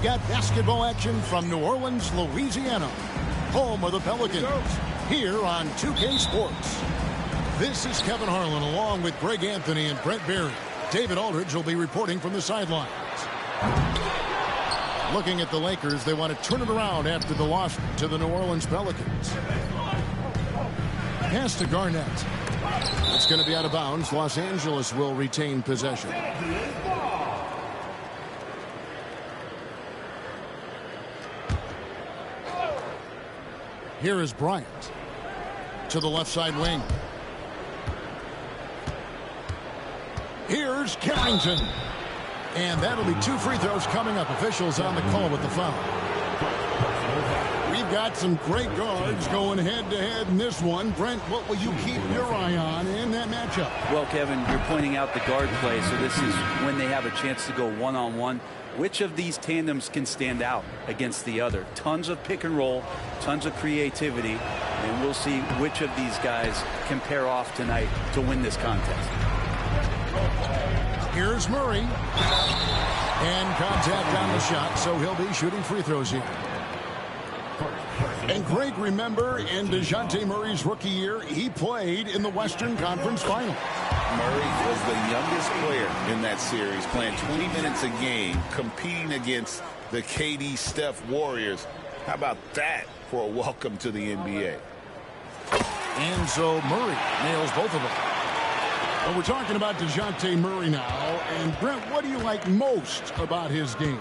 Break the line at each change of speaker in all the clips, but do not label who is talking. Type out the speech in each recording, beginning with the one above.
We've got basketball action from New Orleans, Louisiana, home of the Pelicans, here on 2K Sports. This is Kevin Harlan along with Greg Anthony and Brent Barry. David Aldridge will be reporting from the sidelines. Looking at the Lakers, they want to turn it around after the loss to the New Orleans Pelicans. Pass to Garnett. It's going to be out of bounds. Los Angeles will retain possession. Here is Bryant to the left side wing. Here's Carrington. And that'll be 2 free throws coming up. Officials on the call with the foul. We've got some great guards going head-to-head in this one. Brent, what will you keep your eye on in that matchup?
Well, Kevin, you're pointing out the guard play, so this is when they have a chance to go one-on-one. Which of these tandems can stand out against the other? Tons of pick and roll, tons of creativity, and we'll see which of these guys can pair off tonight to win this contest.
Here's Murray. And contact on the shot, so he'll be shooting free throws here. And Greg, remember, in DeJounte Murray's rookie year, he played in the Western Conference Final.
Murray was the youngest player in that series, playing 20 minutes a game, competing against the KD Steph Warriors. How about that for a welcome to the NBA?
And so Murray nails both of them. Well, we're talking about DeJounte Murray now. And Brent, what do you like most about his game?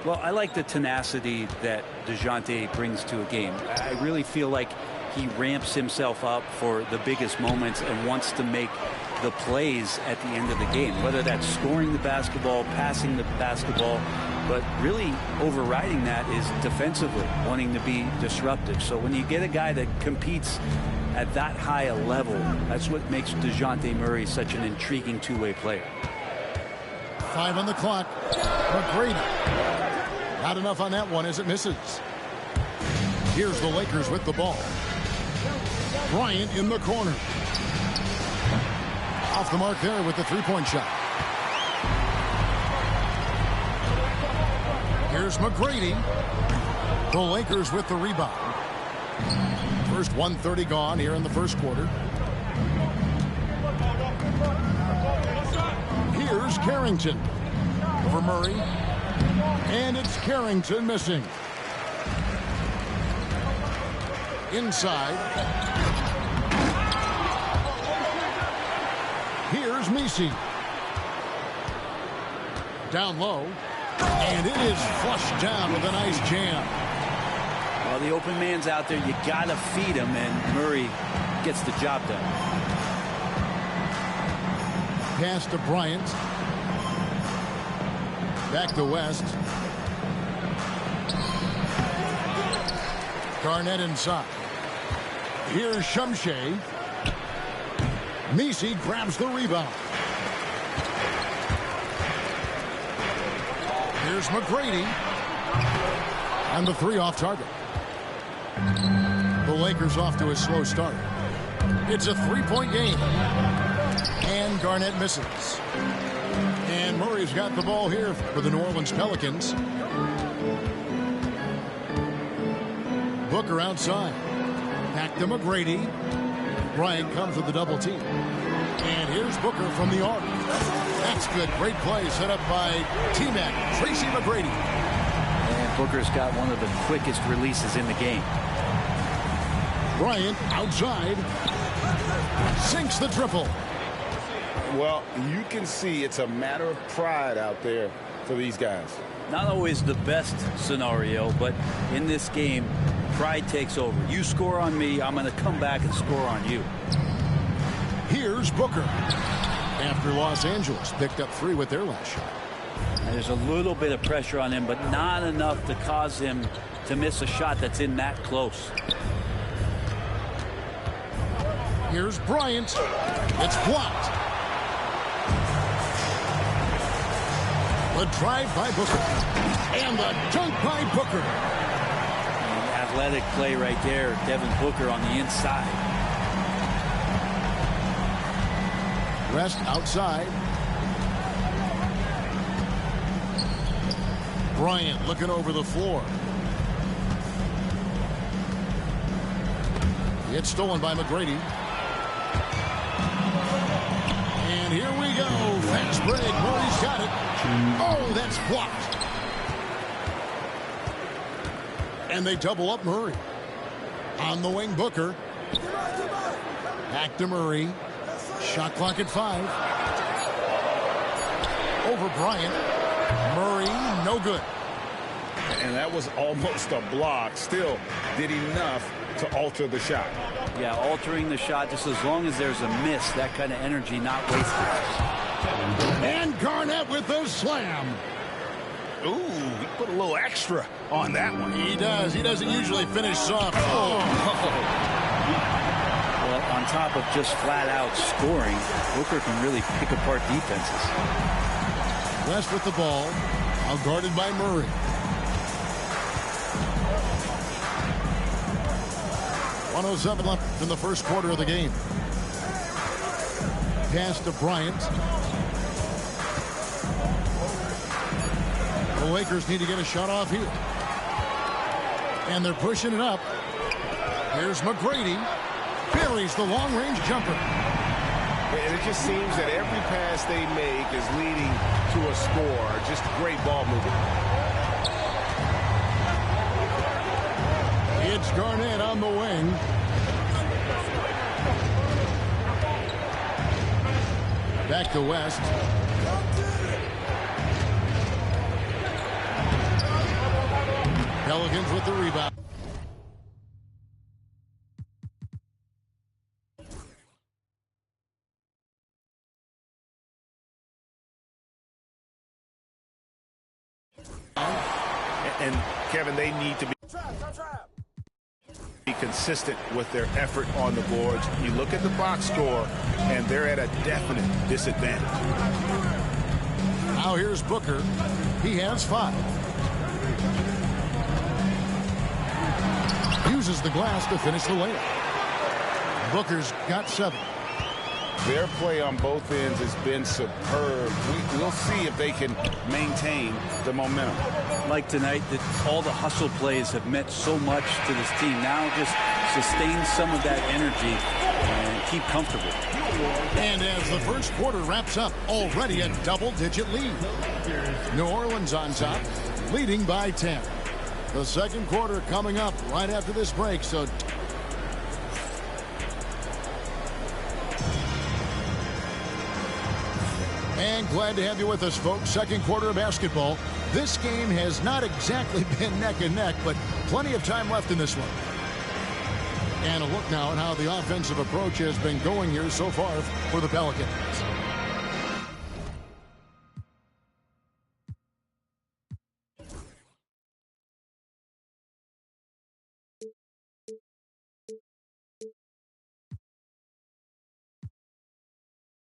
Well, I like the tenacity that DeJounte brings to a game. I really feel like he ramps himself up for the biggest moments and wants to make the plays at the end of the game, whether that's scoring the basketball, passing the basketball, but really overriding that is defensively wanting to be disruptive. So when you get a guy that competes at that high a level, that's what makes DeJounte Murray such an intriguing two-way player.
5 on the clock. McGrady. Not enough on that one as it misses. Here's the Lakers with the ball. Bryant in the corner. Off the mark there with the three-point shot. Here's McGrady. The Lakers with the rebound. First 1:30 gone here in the first quarter. Here's Carrington. Over Murray. And it's Carrington missing. Inside. Here's Messi. Down low. And it is flushed down with a nice jam.
Well, the open man's out there. You got to feed him, and Murray gets the job done.
Pass to Bryant. Back to West. Garnett inside. Here's Shumshay. Messi grabs the rebound. Here's McGrady. And the three off target. The Lakers off to a slow start. It's a three-point game. And Garnett misses. And Murray's got the ball here for the New Orleans Pelicans. Booker outside. Back to McGrady. Bryant comes with the double team. And here's Booker from the arc. That's good. Great play set up by T-Mac, Tracy McGrady.
And Booker's got one of the quickest releases in the game.
Bryant outside. Sinks the triple.
Well, you can see it's a matter of pride out there for these guys.
Not always the best scenario, but in this game, pride takes over. You score on me, I'm going to come back and score on you.
Here's Booker. After Los Angeles picked up 3 with their last shot.
And there's a little bit of pressure on him, but not enough to cause him to miss a shot that's in that close.
Here's Bryant. It's blocked. The drive by Booker. And the dunk by Booker.
And athletic play right there. Devin Booker on the inside. West
outside. Bryant looking over the floor. It's stolen by McGrady. And here we go. Fast break. Murray's got it. Oh, that's blocked. And they double up Murray. On the wing, Booker. Back to Murray. Shot clock at 5. Over Bryant. Murray, no good.
And that was almost a block. Still did enough to alter the shot.
Yeah, altering the shot just as long as there's a miss. That kind of energy not wasted.
And Garnett with the slam.
Ooh, he put a little extra on that one.
He does. He doesn't usually finish soft. Oh.
Well, on top of just flat-out scoring, Booker can really pick apart defenses.
West with the ball. Now guarded by Murray. .107 left in the first quarter of the game. Pass to Bryant. The Lakers need to get a shot off here. And they're pushing it up. Here's McGrady. Buries the long-range jumper.
And it just seems that every pass they make is leading to a score. Just great ball movement.
It's Garnett on the wing. Back to West. Pelicans with the rebound.
And Kevin, they need to be consistent with their effort on the boards. You look at the box score, and they're at a definite disadvantage.
Now here's Booker. He has 5. Uses the glass to finish the layup. Booker's got 7.
Their play on both ends has been superb. We'll see if they can maintain the momentum.
Like tonight, that all the hustle plays have meant so much to this team. Now just sustain some of that energy and keep comfortable.
And as the first quarter wraps up, already a double-digit lead. New Orleans on top, leading by 10. The second quarter coming up right after this break, so... And glad to have you with us, folks. Second quarter of basketball. This game has not exactly been neck and neck, but plenty of time left in this one. And a look now at how the offensive approach has been going here so far for the Pelicans.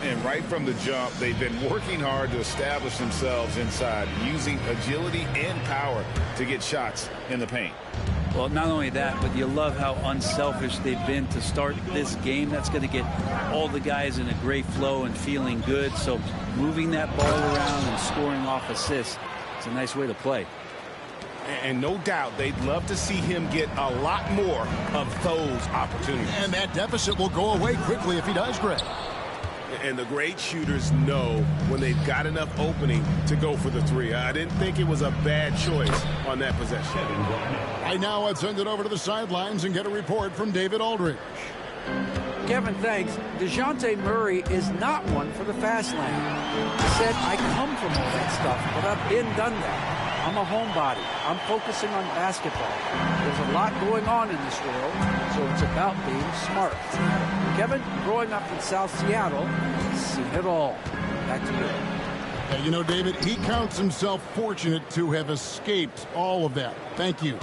And right from the jump, they've been working hard to establish themselves inside, using agility and power to get shots in the paint.
Well, not only that, but you love how unselfish they've been to start this game. That's going to get all the guys in a great flow and feeling good. So moving that ball around and scoring off assists, it's a nice way to play.
And no doubt they'd love to see him get a lot more of those opportunities.
And that deficit will go away quickly if he does, Greg.
And the great shooters know when they've got enough opening to go for the 3. I didn't think it was a bad choice on that possession.
Right now, let's send it over to the sidelines and get a report from David Aldridge.
Kevin, thanks. DeJounte Murray is not one for the fast lane. He said, I come from all that stuff, but I've been done that. I'm a homebody. I'm focusing on basketball. There's a lot going on in this world, so it's about being smart. Kevin, growing up in South Seattle, he's seen it all. Back to you.
Yeah, you know, David, he counts himself fortunate to have escaped all of that. Thank you.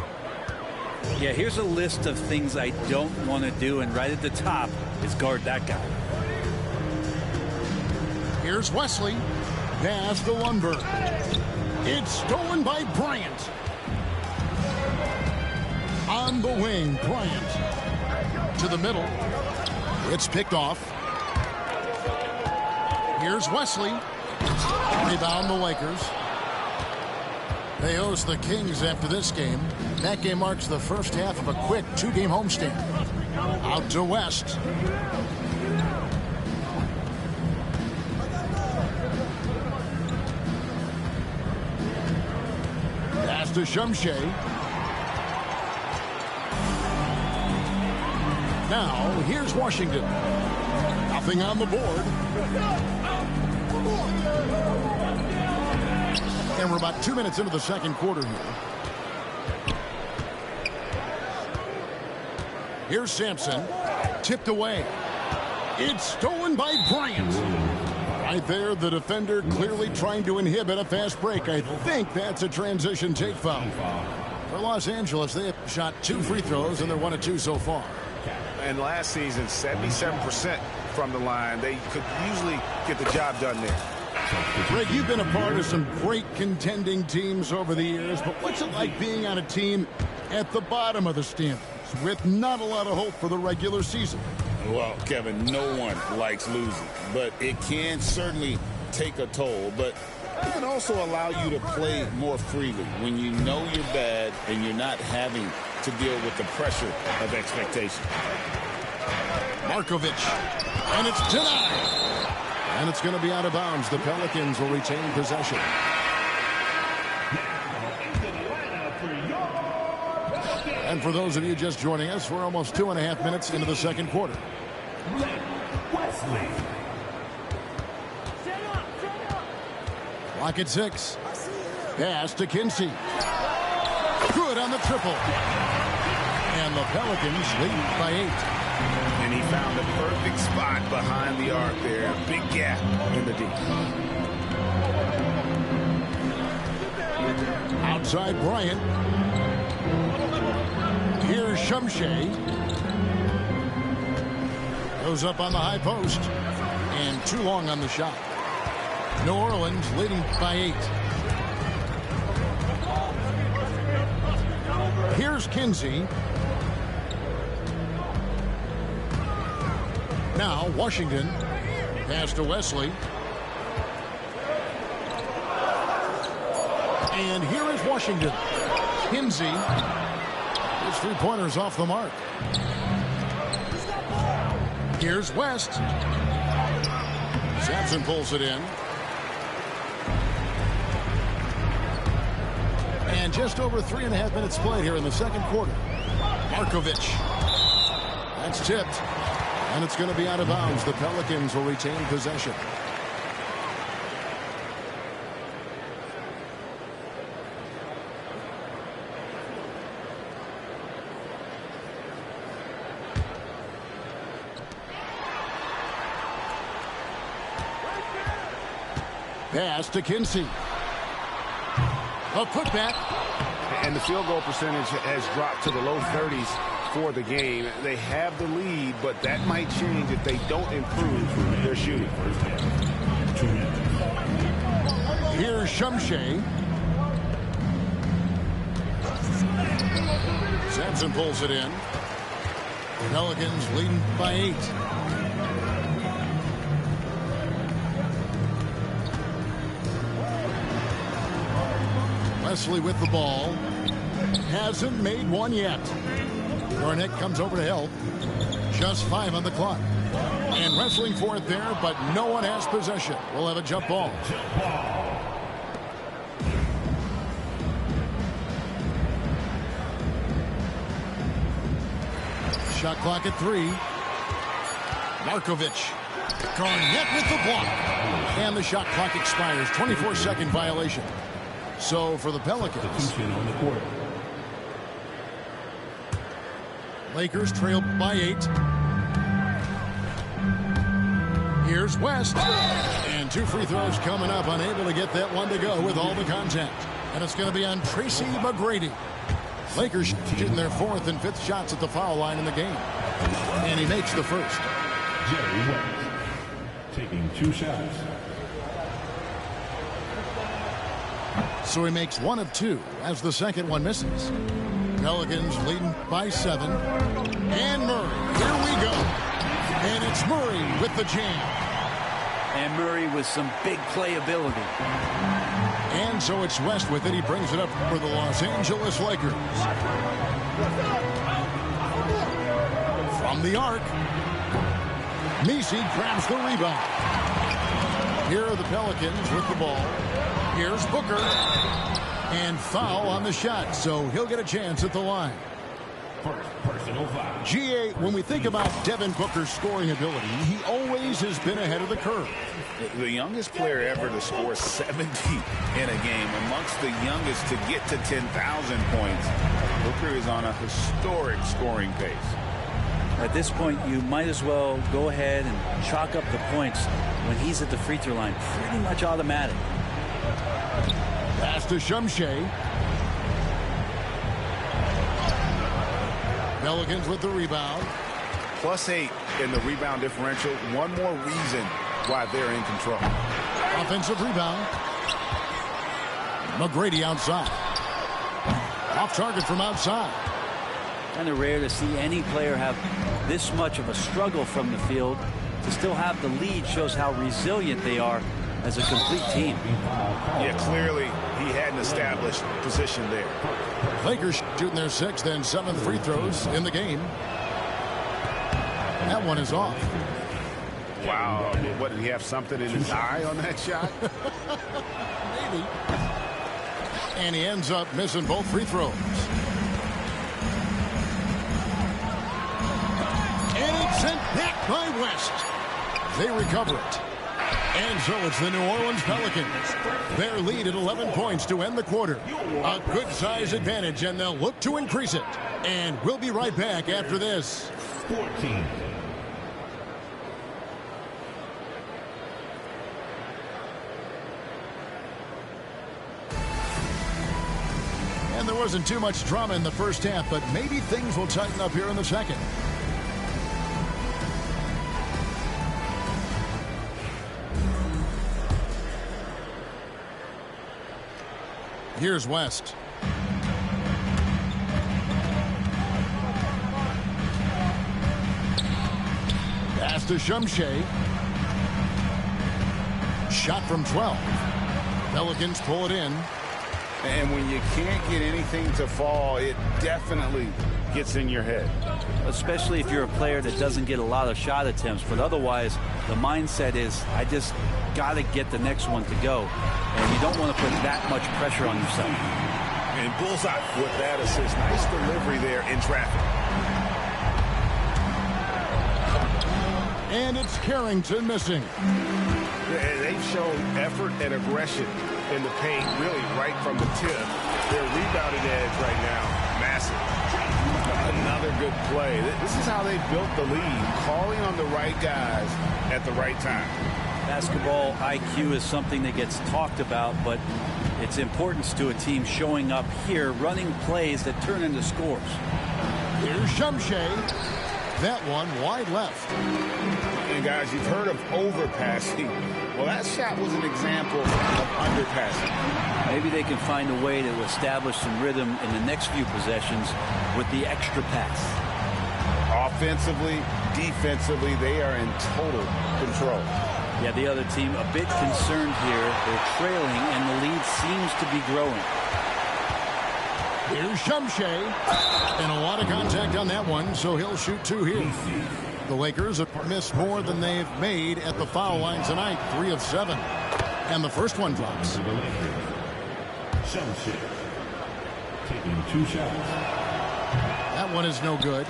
Yeah, here's a list of things I don't want to do, and right at the top is guard that guy.
Here's Wesley. Pass to Lundberg. It's stolen by Bryant. On the wing, Bryant. To the middle. It's picked off. Here's Wesley. Rebound the Lakers. They host the Kings after this game. That game marks the first half of a quick 2-game homestand. Out to West. Pass to Shumshay. Now, here's Washington. Nothing on the board. And we're about 2 minutes into the second quarter here. Here's Sampson. Tipped away. It's stolen by Bryant. Right there, the defender clearly trying to inhibit a fast break. I think that's a transition take foul. For Los Angeles, they have shot 2 free throws, and they're 1 of 2 so far.
And last season, 77% from the line. They could usually get the job done there.
Greg, you've been a part of some great contending teams over the years, but what's it like being on a team at the bottom of the standings with not a lot of hope for the regular season?
Well, Kevin, no one likes losing, but it can certainly take a toll. But it can also allow you to play more freely when you know you're bad and you're not having to deal with the pressure of expectation.
Markovic, and it's denied. And it's going to be out of bounds. The Pelicans will retain possession. And for those of you just joining us, we're almost 2.5 minutes into the second quarter.
Wesley.
Clock at 6. Pass to Kinsey. Good on the triple. And the Pelicans lead by 8.
And he found the perfect spot behind the arc there. Big gap in the D.
Outside Bryant. Here's Shumshay. Goes up on the high post. And too long on the shot. New Orleans leading by 8. Here's Kinsey. Now Washington. Pass to Wesley. And here is Washington. Kinsey. His 3-pointers off the mark. Here's West. Sampson pulls it in. And just over 3.5 minutes played here in the second quarter. Markovic. That's tipped. And it's going to be out of bounds. The Pelicans will retain possession. Pass to Kinsey. A putback.
And the field goal percentage has dropped to the low 30s for the game. They have the lead, but that might change if they don't improve their shooting.
Here's Shumshay. Sampson pulls it in. Pelicans leading by 8. Wesley with the ball. Hasn't made one yet. Garnett comes over to help. Just 5 on the clock. And wrestling for it there, but no one has possession. We'll have a jump ball. Shot clock at 3. Markovic. Garnett with the block. And the shot clock expires. 24-second violation. So for the Pelicans, Lakers trail by 8. Here's West. And 2 free throws coming up. Unable to get that one to go with all the contact. And it's going to be on Tracy McGrady. Lakers shooting their 4th and 5th shots at the foul line in the game. And he makes the first.
Jerry West taking 2 shots.
So he makes 1 of 2 as the second one misses. Pelicans leading by 7. And Murray, here we go. And it's Murray with the jam.
And Murray with some big playability.
And so it's West with it. He brings it up for the Los Angeles Lakers. From the arc, Messi grabs the rebound. Here are the Pelicans with the ball. Here's Booker. And foul on the shot, so he'll get a chance at the line.
Personal foul.
GA, when we think about Devin Booker's scoring ability, he always has been ahead of the curve.
The youngest player ever to score 70 in a game, amongst the youngest to get to 10,000 points. Booker is on a historic scoring pace.
At this point, you might as well go ahead and chalk up the points when he's at the free throw line. Pretty much automatic.
Pass to Shumshay. Pelicans with the rebound.
+8 in the rebound differential. One more reason why they're in control.
Offensive rebound. McGrady outside. Off target from outside.
Kind of rare to see any player have this much of a struggle from the field. To still have the lead shows how resilient they are as a complete team.
Yeah, clearly he had an established position there.
Lakers shooting their 6th and 7th free throws in the game. That one is off.
Wow. What, did he have something in his eye on that shot?
Maybe. And he ends up missing both free throws. And it's sent back by West. They recover it. And so it's the New Orleans Pelicans. Their lead at 11 points to end the quarter. A good size advantage, and they'll look to increase it. And we'll be right back after this.
14.
And there wasn't too much drama in the first half, but maybe things will tighten up here in the second. Here's West. Pass to Shumshay. Shot from 12. Pelicans pull it in.
And when you can't get anything to fall, it definitely gets in your head.
Especially if you're a player that doesn't get a lot of shot attempts. But otherwise, the mindset is, I just got to get the next one to go. And you don't want to put that much pressure on yourself.
And bullseye with that assist. Nice delivery there in traffic.
And it's Carrington missing.
They've shown effort and aggression in the paint, really right from the tip. Their rebounded edge right now, massive. Another good play. This is how they built the lead, calling on the right guys at the right time.
Basketball IQ is something that gets talked about, but its importance to a team showing up here, running plays that turn into scores.
Here's Shumshay. That one wide left.
And guys, you've heard of overpassing. Well, that shot was an example of underpassing.
Maybe they can find a way to establish some rhythm in the next few possessions with the extra pass.
Offensively, defensively, they are in total control.
Yeah, the other team a bit concerned here. They're trailing, and the lead seems to be growing.
Here's Shumshay. And a lot of contact on that one, so he'll shoot 2 here. The Lakers have missed more than they've made at the foul line tonight, 3 of 7. And the first one drops.
Shumshay taking 2 shots.
That one is no good.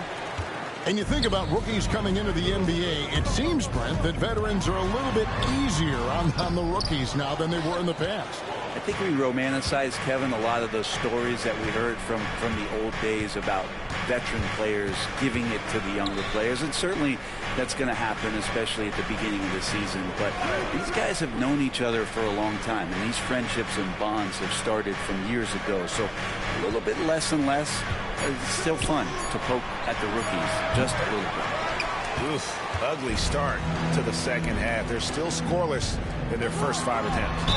And you think about rookies coming into the NBA, it seems, Brent, that veterans are a little bit easier on the rookies now than they were in the past.
I think we romanticize, Kevin, a lot of those stories that we heard from the old days about veteran players giving it to the younger players. And certainly that's going to happen, especially at the beginning of the season. But these guys have known each other for a long time, and these friendships and bonds have started from years ago. So a little bit less and less. It's still fun to poke at the rookies just a little bit.
Oof, ugly start to the second half. They're still scoreless in their first 5 attempts.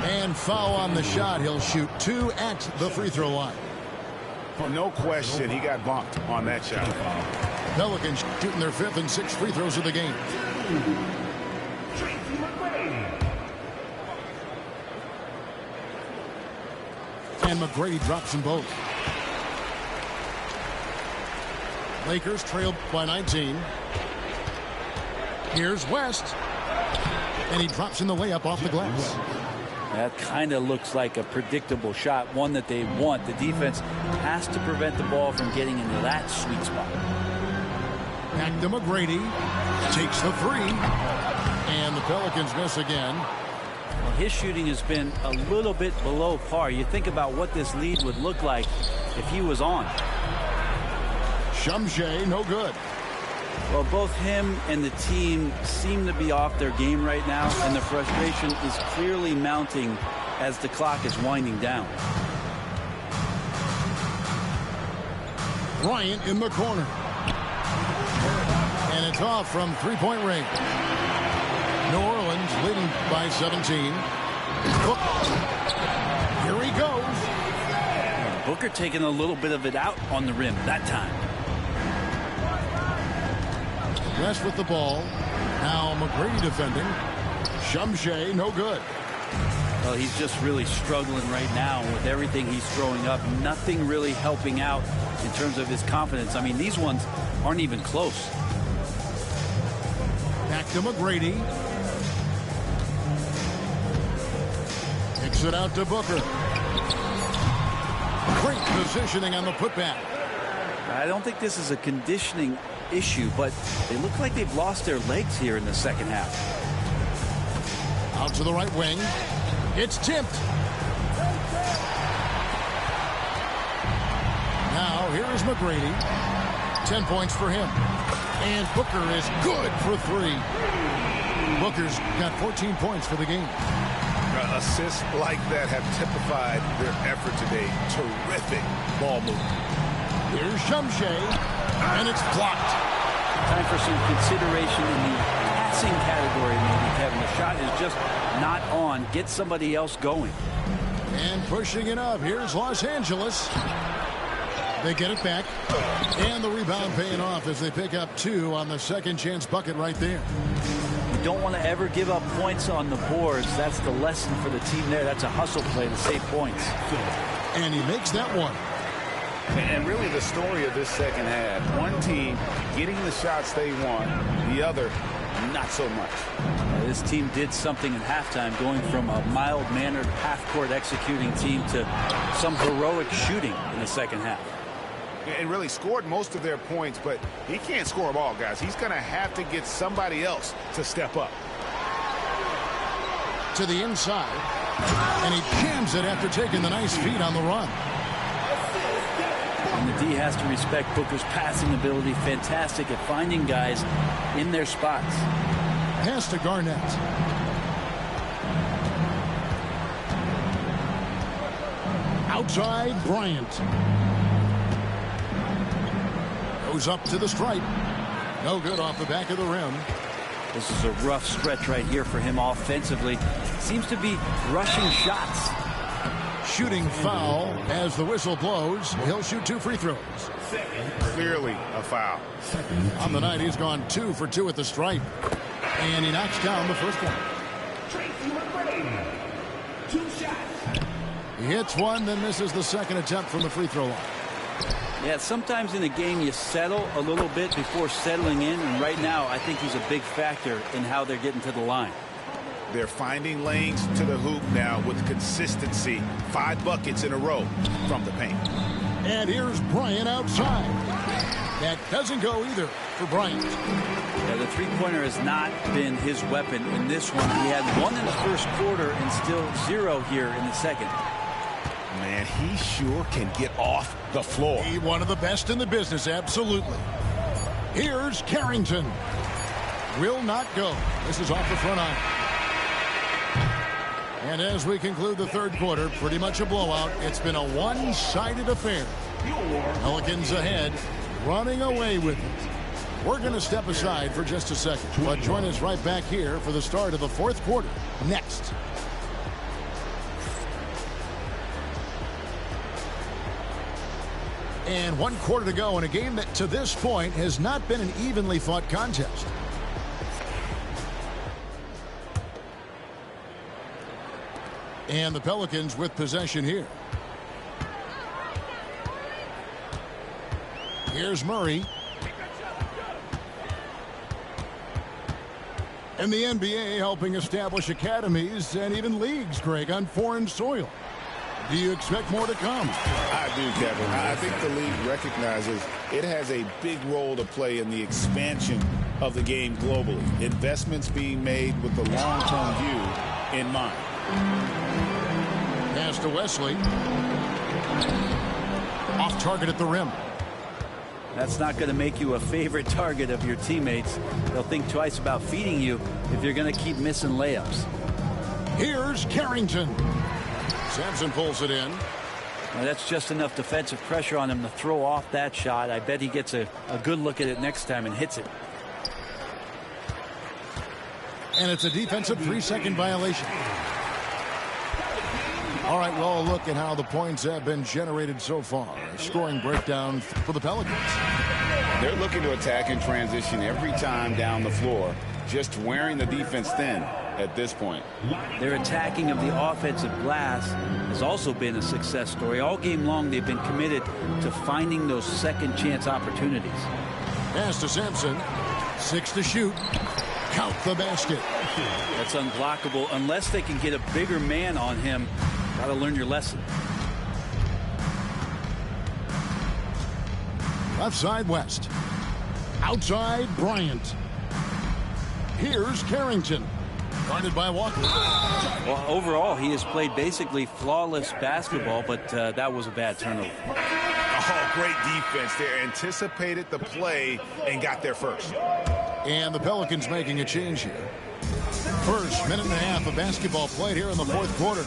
And foul on the shot. He'll shoot 2 at the free throw line.
No question, he got bumped on that shot.
Pelicans shooting their 5th and 6th free throws of the game. And McGrady drops them both. Lakers trail by 19. Here's West. And he drops in the way up off the glass.
That kind of looks like a predictable shot, one that they want. The defense has to prevent the ball from getting into that sweet spot.
Back to McGrady. Takes the three. And the Pelicans miss again.
Well, his shooting has been a little bit below par. You think about what this lead would look like if he was on.
Shumshay, no good.
Well, both him and the team seem to be off their game right now, and the frustration is clearly mounting as the clock is winding down.
Bryant in the corner. And it's off from three-point range. New Orleans leading by 17. Here he goes.
Booker taking a little bit of it out on the rim that time.
West with the ball. Now McGrady defending. Shumshay, no good.
Well, he's just really struggling right now with everything he's throwing up. Nothing really helping out in terms of his confidence. I mean, these ones aren't even close.
Back to McGrady. Kicks it out to Booker. Great positioning on the putback.
I don't think this is a conditioning issue, but they look like they've lost their legs here in the second half.
Out to the right wing. It's tipped. Now here is McGrady. 10 points for him. And Booker is good for three. Booker's got 14 points for the game.
Assists like that have typified their effort today. Terrific ball movement.
Here's Shumshay, and it's blocked.
Time for some consideration in the passing category, maybe, Kevin. The shot is just not on. Get somebody else going.
And pushing it up. Here's Los Angeles. They get it back. And the rebound paying off as they pick up two on the second chance bucket right there.
You don't want to ever give up points on the boards. That's the lesson for the team there. That's a hustle play to save points.
And he makes that one.
And really the story of this second half, one team getting the shots they want, the other not so much.
This team did something in halftime, going from a mild-mannered half-court executing team to some heroic shooting in the second half.
And really scored most of their points, but he can't score them all, guys. He's going to have to get somebody else to step up.
To the inside. And he jams it after taking the nice feed on the run.
And the D has to respect Booker's passing ability. Fantastic at finding guys in their spots.
Pass to Garnett. Outside, Bryant. Goes up to the stripe. No good off the back of the rim.
This is a rough stretch right here for him offensively. Seems to be rushing shots.
Shooting foul as the whistle blows. He'll shoot two free throws.
Clearly a foul.
On the night, he's gone 2 for 2 at the stripe. And he knocks down the first one. He hits one, then misses the second attempt from the free throw line.
Yeah, sometimes in a game you settle a little bit before settling in, and right now I think he's a big factor in how they're getting to the line.
They're finding lanes to the hoop now with consistency. 5 buckets in a row from the paint.
And here's Bryant outside. That doesn't go either for Bryant.
Yeah, the three-pointer has not been his weapon in this one. He had 1 in the first quarter and still 0 here in the second.
Man, he sure can get off the floor.
He one of the best in the business, absolutely. Here's Carrington. Will not go. This is off the front iron. And as we conclude the third quarter, pretty much a blowout. It's been a one-sided affair. Pelicans ahead, running away with it. We're going to step aside for just a second, but join us right back here for the start of the fourth quarter next. And 1 quarter to go in a game that to this point has not been an evenly fought contest. And the Pelicans with possession here. Here's Murray. And the NBA helping establish academies and even leagues, Greg, on foreign soil. Do you expect more to come?
I do, Kevin. I think the league recognizes it has a big role to play in the expansion of the game globally. Investments being made with the long-term view in mind.
Pass to Wesley. Off target at the rim.
That's not going to make you a favorite target of your teammates. They'll think twice about feeding you if you're going to keep missing layups.
Here's Carrington. Sampson pulls it in.
Well, that's just enough defensive pressure on him to throw off that shot. I bet he gets a good look at it next time and hits it.
And it's a defensive 3-second violation. All right, well, look at how the points have been generated so far. Scoring breakdown for the Pelicans.
They're looking to attack in transition every time down the floor, just wearing the defense thin at this point.
Their attacking of the offensive glass has also been a success story. All game long, they've been committed to finding those second chance opportunities.
Pass to Sampson. 6 to shoot. Count the basket.
That's unblockable unless they can get a bigger man on him. Got to learn your lesson.
Left side West. Outside Bryant. Here's Carrington. Guarded by Walker.
Well, overall, he has played basically flawless basketball, but that was a bad turnover.
Oh, great defense there. Anticipated the play and got there first.
And the Pelicans making a change here. First minute and a half of basketball played here in the fourth quarter.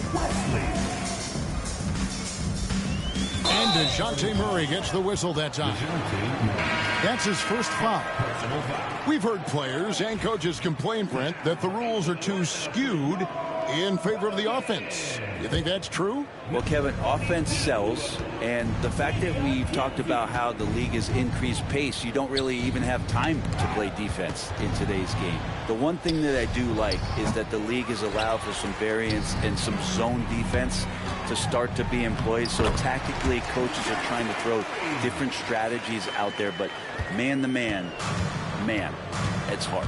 And DeJounte Murray gets the whistle that time. That's his first foul. We've heard players and coaches complain, Brent, that the rules are too skewed in favor of the offense. You think that's true?
Well, Kevin, offense sells, and the fact that we've talked about how the league has increased pace, you don't really even have time to play defense in today's game. The one thing that I do like is that the league has allowed for some variance and some zone defense to start to be employed. So tactically, coaches are trying to throw different strategies out there, but man to man, it's hard.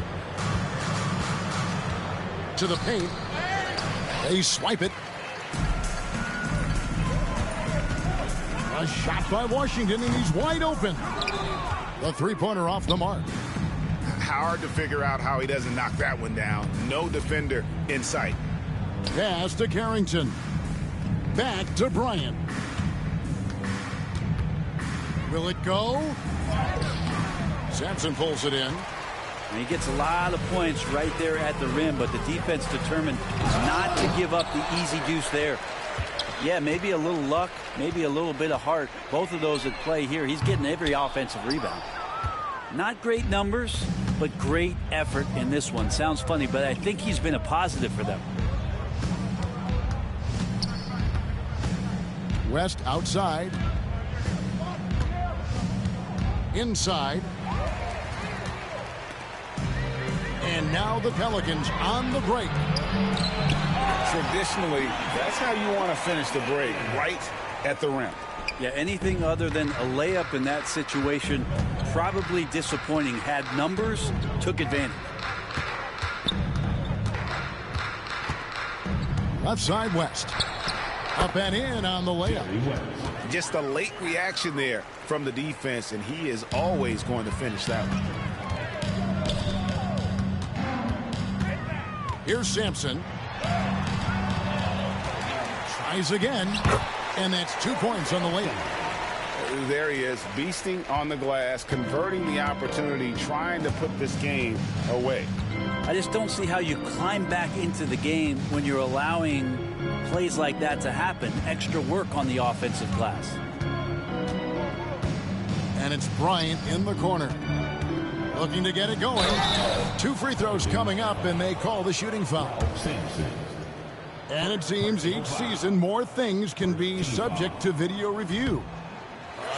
To the paint. They swipe it. A shot by Washington, and he's wide open. The three-pointer off the mark.
Hard to figure out how he doesn't knock that one down. No defender in sight.
Pass to Carrington. Back to Bryant. Will it go? Sampson pulls it in.
And he gets a lot of points right there at the rim, but the defense determined not to give up the easy deuce there. Yeah, maybe a little luck, maybe a little bit of heart. Both of those at play here. He's getting every offensive rebound. Not great numbers, but great effort in this one. Sounds funny, but I think he's been a positive for them.
West outside. Inside. And now the Pelicans on the break.
Traditionally, that's how you want to finish the break, right at the rim.
Yeah, anything other than a layup in that situation, probably disappointing. Had numbers, took advantage.
Left side West. Up and in on the layup.
Just a late reaction there from the defense, and he is always going to finish that one.
Here's Sampson. Tries again. And that's 2 points on the layup.
There he is, beasting on the glass, converting the opportunity, trying to put this game away.
I just don't see how you climb back into the game when you're allowing plays like that to happen. Extra work on the offensive glass.
And it's Bryant in the corner. Looking to get it going. 2 free throws coming up, and they call the shooting foul. And it seems each season more things can be subject to video review.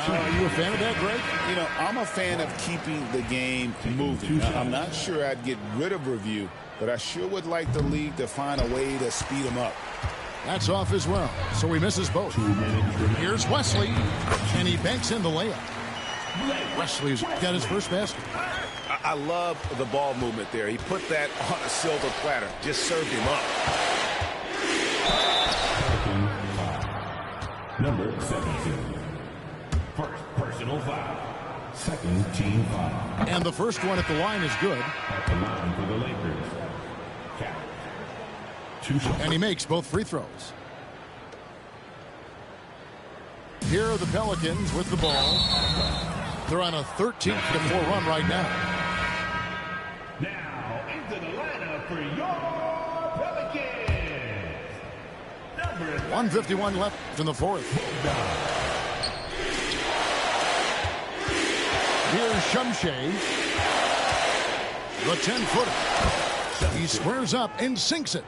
Are you a fan of that, Greg?
You know, I'm a fan of keeping the game moving. I'm not sure I'd get rid of review, but I sure would like the league to find a way to speed them up.
That's off as well, so he misses both. Here's Wesley, and he banks in the layup. Wesley's got his first basket.
I love the ball movement there. He put that on a silver platter. Just served him up.
Number 17. First personal foul. Second team foul.
And the first one at the line is good.
At the line for the Lakers. Count. 2 shots.
And he makes both free throws. Here are the Pelicans with the ball. They're on a 13-4 run right now.
Now into the lineup for your Pelicans. Number
1:51 left in the fourth. Here's Shumshay. The 10-footer. He squares up and sinks it.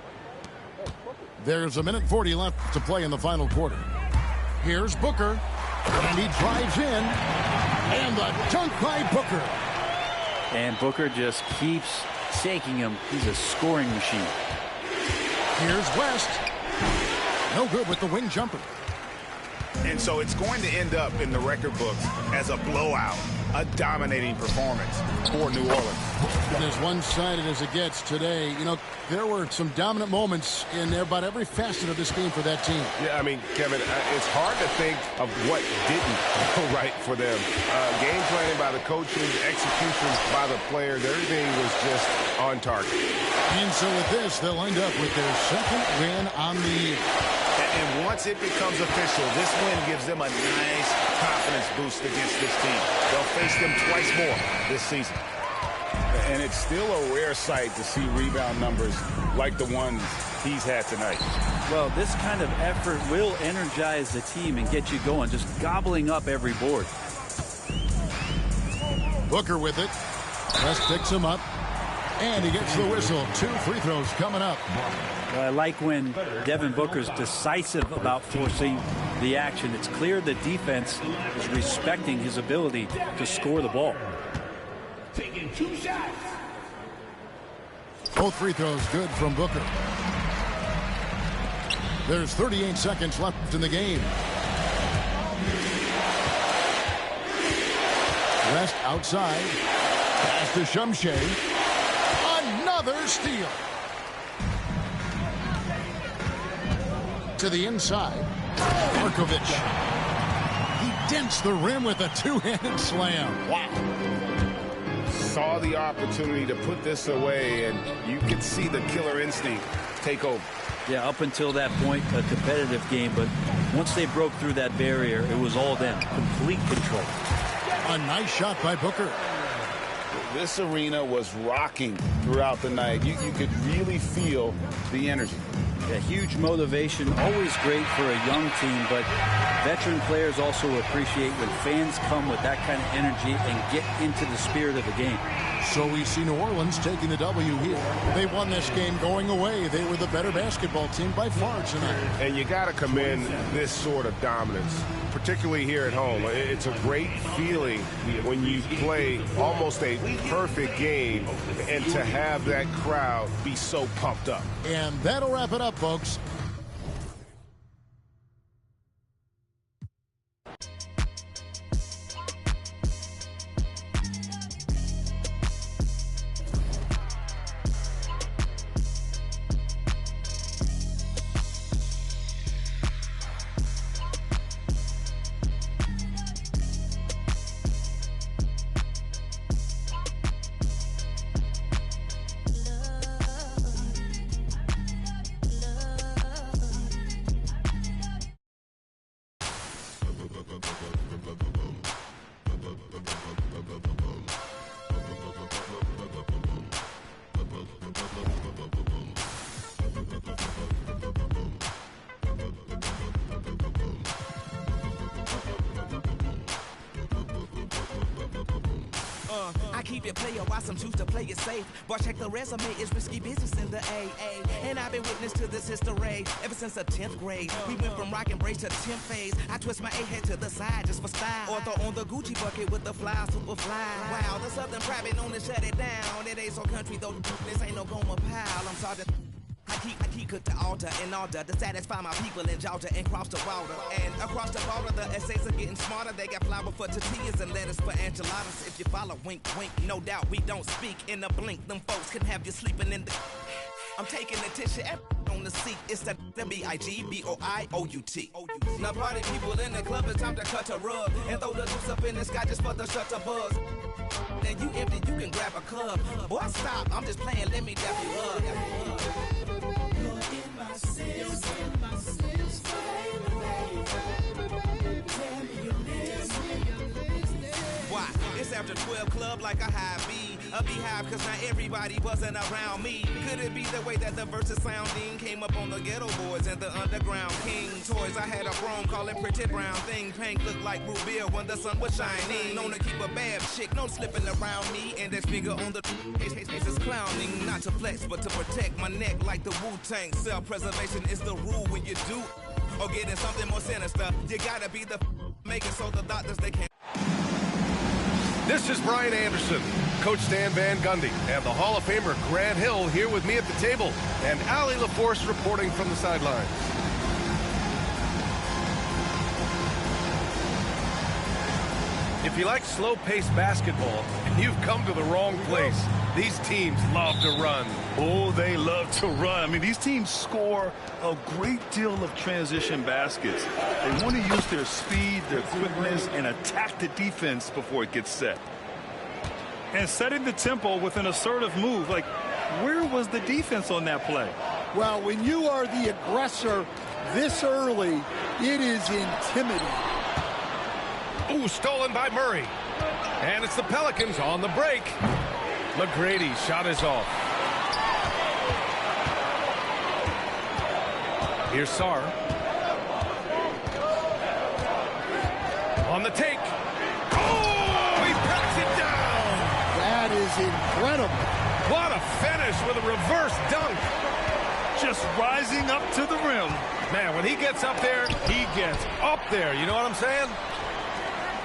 There's 1:40 left to play in the final quarter. Here's Booker. And he drives in. And the dunk by Booker.
And Booker just keeps shaking him. He's a scoring machine.
Here's West. No good with the wing jumper.
And so it's going to end up in the record books as a blowout, a dominating performance for New Orleans.
And as one-sided as it gets today, you know, there were some dominant moments in about every facet of this game for that team.
Yeah, I mean, Kevin, it's hard to think of what didn't go right for them. Game planning by the coaches, execution by the players, everything was just on target.
And so with this, they'll end up with their second win on the year.
And once it becomes official, this win gives them a nice confidence boost against this team. They'll face them twice more this season.
And it's still a rare sight to see rebound numbers like the ones he's had tonight.
Well, this kind of effort will energize the team and get you going, just gobbling up every board.
Booker with it. West picks him up. And he gets the whistle. 2 free throws coming up.
I like when Devin Booker's decisive about forcing the action. It's clear the defense is respecting his ability to score the ball.
taking 2 shots.
Both free throws good from Booker. There's 38 seconds left in the game. West outside. Pass to Shumshay. Another steal. To the inside. Markovic. He dents the rim with a 2-handed slam. Wow.
Saw the opportunity to put this away, and you could see the killer instinct take over.
Yeah, up until that point, a competitive game, but once they broke through that barrier, it was all them. Complete control.
A nice shot by Booker.
This arena was rocking throughout the night. You could really feel the energy.
Yeah, huge motivation, always great for a young team, but veteran players also appreciate when fans come with that kind of energy and get into the spirit of the game.
So we see New Orleans taking the W here. They won this game going away. They were the better basketball team by far tonight.
And you got to commend this sort of dominance, particularly here at home. It's a great feeling when you play almost a perfect game and to have that crowd be so pumped up.
And that'll wrap it up, folks.
I keep it player while some choose to play it safe. But check the resume, it's risky business in the AA. And I've been witness to this history ever since the 10th grade. We went from rock and brace to 10th phase. I twist my A-head to the side just for style. Or throw on the Gucci bucket with the fly, super fly. Wow, the Southern private known to shut it down. It ain't so country though, this ain't no Goma Pile. I'm sorry. I keep cook the altar in order to satisfy my people in Georgia and cross the water. And across the border, the essays are getting smarter. They got flour for tortillas and lettuce for enchiladas. If you follow, wink, wink, no doubt we don't speak in a blink. Them folks can have you sleeping in the... I'm taking the tissue on the seat. It's the B-I-G-B-O-I-O-U-T. Now party people in the club, it's time to cut a rug and throw the juice up in the sky just for the shutter buzz. Then you empty, you can grab a cup. Boy, stop, I'm just playing, let me dap you up. Why? It's after 12 club like a high B. A beehive cause not everybody wasn't around me. Could it be the way that the verses sounding came up on the ghetto boys and the underground king toys? I had a chrome call it pretty brown thing. Pink looked like root beer when the sun was shining. Known to keep a bad chick, no slipping around me. And that figure on the face is clowning. Not to flex but to protect my neck like the Wu-Tang. Self-preservation is the rule when you do or getting something more sinister. You gotta be the making so the doctors they can't.
This is Brian Anderson, Coach Stan Van Gundy, and the Hall of Famer Grant Hill here with me at the table, and Allie LaForce reporting from the sidelines. If you like slow-paced basketball, you've come to the wrong place. These teams love to run.
Oh, they love to run. I mean, these teams score a great deal of transition baskets. They want to use their speed, their quickness, and attack the defense before it gets set. And setting the tempo with an assertive move. Like, where was the defense on that play?
Well, when you are the aggressor this early, it is intimidating.
Ooh, stolen by Murray. And it's the Pelicans on the break. McGrady's shot is off. Here's Sarr. On the take. Oh, he packs it down.
That is incredible.
What a finish with a reverse dunk.
Just rising up to the rim.
Man, when he gets up there, he gets up there. You know what I'm saying?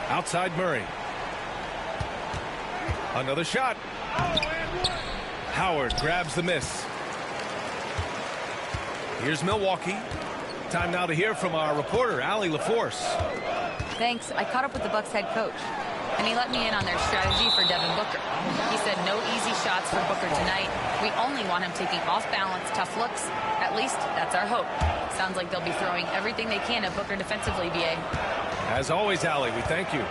Outside Murray. Another shot. Howard grabs the miss. Here's Milwaukee. Time now to hear from our reporter, Allie LaForce.
Thanks. I caught up with the Bucks head coach, and he let me in on their strategy for Devin Booker. He said no easy shots for Booker tonight. We only want him taking off-balance, tough looks. At least that's our hope. Sounds like they'll be throwing everything they can at Booker defensively, B.A.
As always, Allie, we thank you.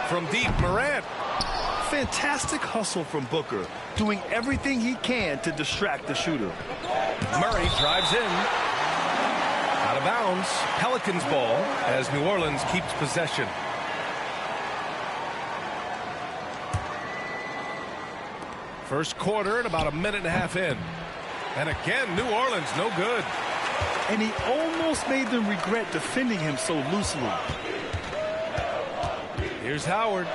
From deep, Morant.
Fantastic hustle from Booker, doing everything he can to distract the shooter.
Murray drives in. Out of bounds. Pelicans ball as New Orleans keeps possession. First quarter and about a minute and a half in. And again, New Orleans no good.
And he almost made them regret defending him so loosely.
Here's Howard.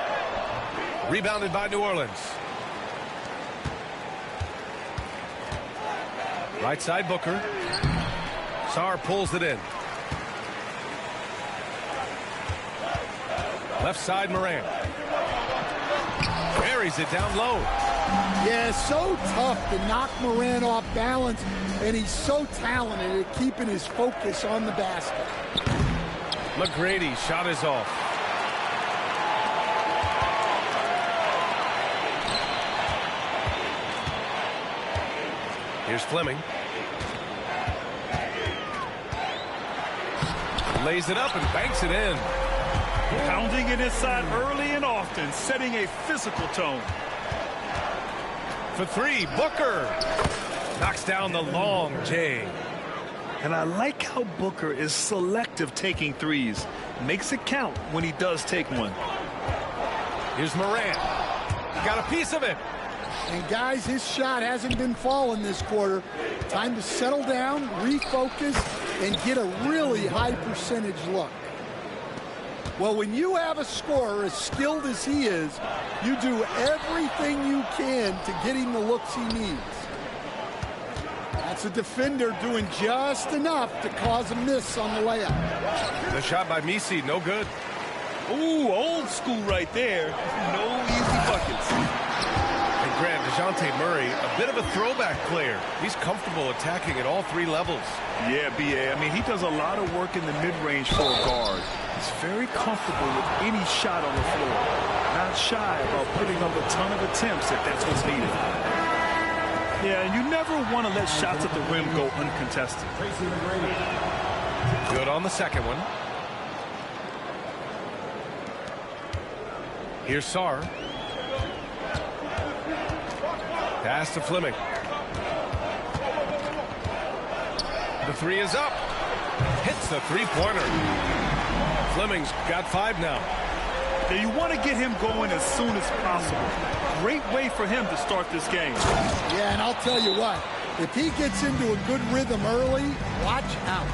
Rebounded by New Orleans. Right side Booker. Sarr pulls it in. Left side Morant. Buries it down low.
Yeah, so tough to knock Morant off balance, and he's so talented at keeping his focus on the basket.
McGrady's shot is off. Here's Fleming. Lays it up and banks it in.
Pounding it inside early and often, setting a physical tone.
For three, Booker knocks down the long J.
And I like how Booker is selective taking threes. Makes it count when he does take one.
Here's Morant. Got a piece of it.
And guys, his shot hasn't been falling this quarter. Time to settle down, refocus, and get a really high percentage look. Well, when you have a scorer as skilled as he is, you do everything you can to get him the looks he needs. That's a defender doing just enough to cause a miss on the layup.
The shot by Messi, no good.
Ooh, old school right there. No easy buckets.
And Grant, DeJounte Murray, a bit of a throwback player. He's comfortable attacking at all three levels.
Yeah, B.A. I mean, he does a lot of work in the mid-range for a guard. He's very comfortable with any shot on the floor. Not shy about putting up a ton of attempts if that's what's needed. Yeah, and you never want to let shots at the rim go uncontested.
Good on the second one. Here's Sarr. Pass to Fleming. The three is up. Hits the three-pointer. Fleming's got 5 now.
Yeah, you want to get him going as soon as possible. Great way for him to start this game.
Yeah, and I'll tell you what. If he gets into a good rhythm early, watch out.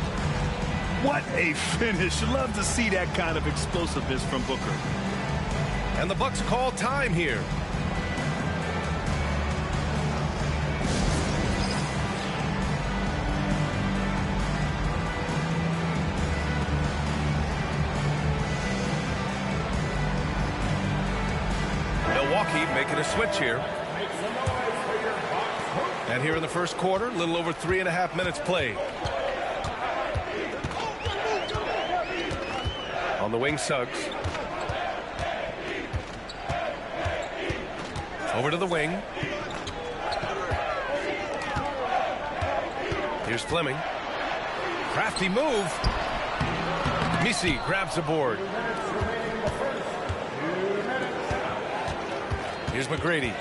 What a finish. Love to see that kind of explosiveness from Booker.
And the Bucks call time here. Milwaukee making a switch here. And here in the first quarter, a little over 3.5 minutes played. On the wing, Suggs. Over to the wing. Here's Fleming. Crafty move. Misi grabs the board. Here's McGrady.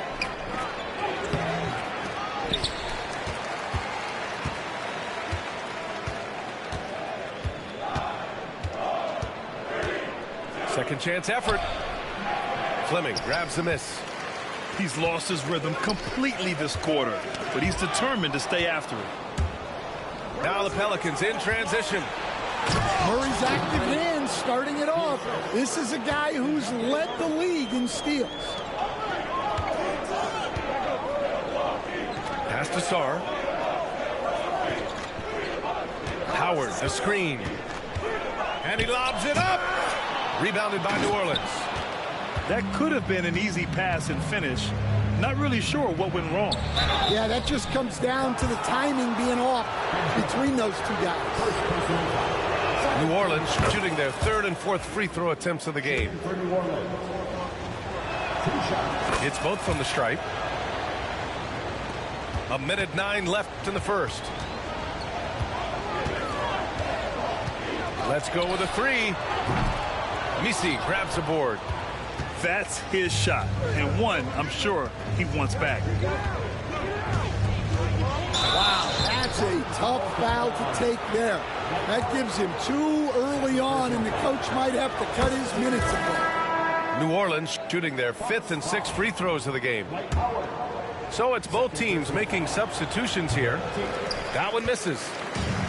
Second chance effort. Fleming grabs the miss.
He's lost his rhythm completely this quarter, but he's determined to stay after it.
Now the Pelicans in transition.
Murray's active hands starting it off. This is a guy who's led the league in steals.
Pass to Sarr. Howard, the screen. And he lobs it up. Rebounded by New Orleans.
That could have been an easy pass and finish. Not really sure what went wrong.
Yeah, that just comes down to the timing being off between those two guys.
New Orleans shooting their third and fourth free throw attempts of the game. It's both from the stripe. 1:09 left in the first. Let's go with a three. Misi grabs the board.
That's his shot, and one I'm sure he wants back.
Wow, that's a tough foul to take there. That gives him 2 early on, and the coach might have to cut his minutes a bit.
New Orleans shooting their 5th and 6th free throws of the game. So it's both teams making substitutions here. That one misses.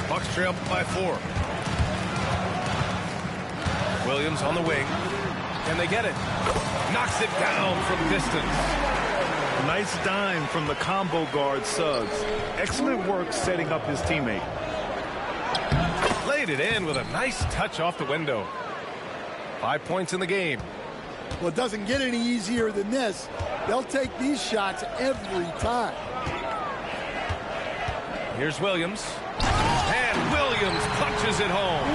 Bucks trail by 4. Williams on the wing. Can they get it? Knocks it down from distance.
Nice dime from the combo guard Suggs. Excellent work setting up his teammate.
Laid it in with a nice touch off the window. 5 points in the game.
Well, it doesn't get any easier than this. They'll take these shots every time.
Here's Williams. And Williams punches it home.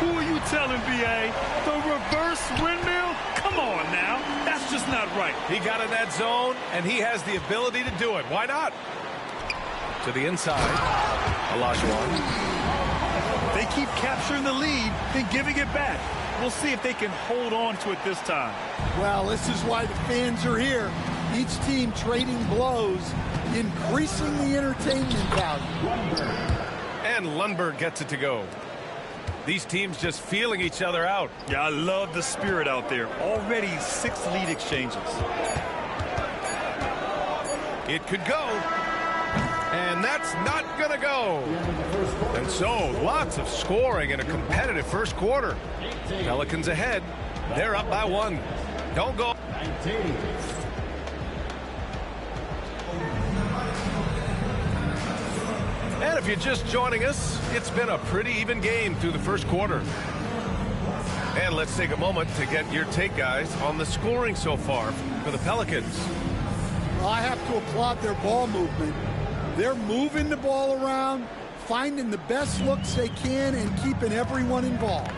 Who are you telling, B.A.? The reverse windmill? Come on now. That's just not right.
He got in that zone, and he has the ability to do it. Why not? To the inside. Olajuwon.
They keep capturing the lead, then giving it back. We'll see if they can hold on to it this time.
Well, this is why the fans are here. Each team trading blows, increasing the entertainment value.
And Lundberg gets it to go. These teams just feeling each other out.
Yeah, I love the spirit out there. Already 6 lead exchanges.
It could go. And that's not going to go. And so, lots of scoring in a competitive first quarter. Pelicans ahead. They're up by 1. Don't go. And if you're just joining us, it's been a pretty even game through the first quarter. And let's take a moment to get your take, guys, on the scoring so far for the Pelicans.
Well, I have to applaud their ball movement. They're moving the ball around, finding the best looks they can, and keeping everyone involved.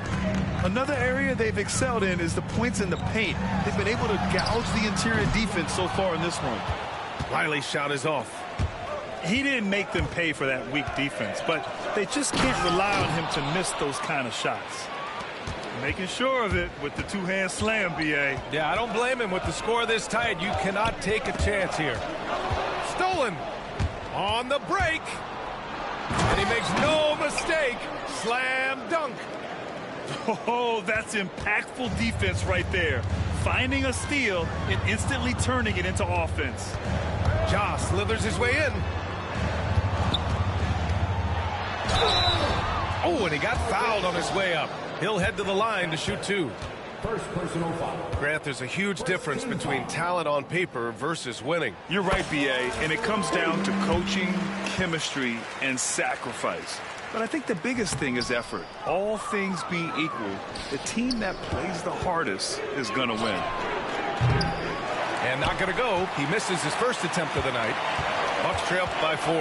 Another area they've excelled in is the points in the paint. They've been able to gouge the interior defense so far in this one.
Riley's shot is off.
He didn't make them pay for that weak defense, but they just can't rely on him to miss those kind of shots. Making sure of it with the two-hand slam, B.A.
Yeah, I don't blame him. With the score this tight, you cannot take a chance here. Stolen on the break. And he makes no mistake. Slam dunk.
Oh, that's impactful defense right there. Finding a steal and instantly turning it into offense.
Ja slithers his way in. Oh, and he got fouled on his way up. He'll head to the line to shoot two.
First personal foul.
Grant, there's a huge difference between talent on paper versus winning.
You're right, B.A., and it comes down to coaching, chemistry, and sacrifice. But I think the biggest thing is effort. All things being equal, the team that plays the hardest is going to win.
And not going to go. He misses his first attempt of the night. Bucks trail by 4.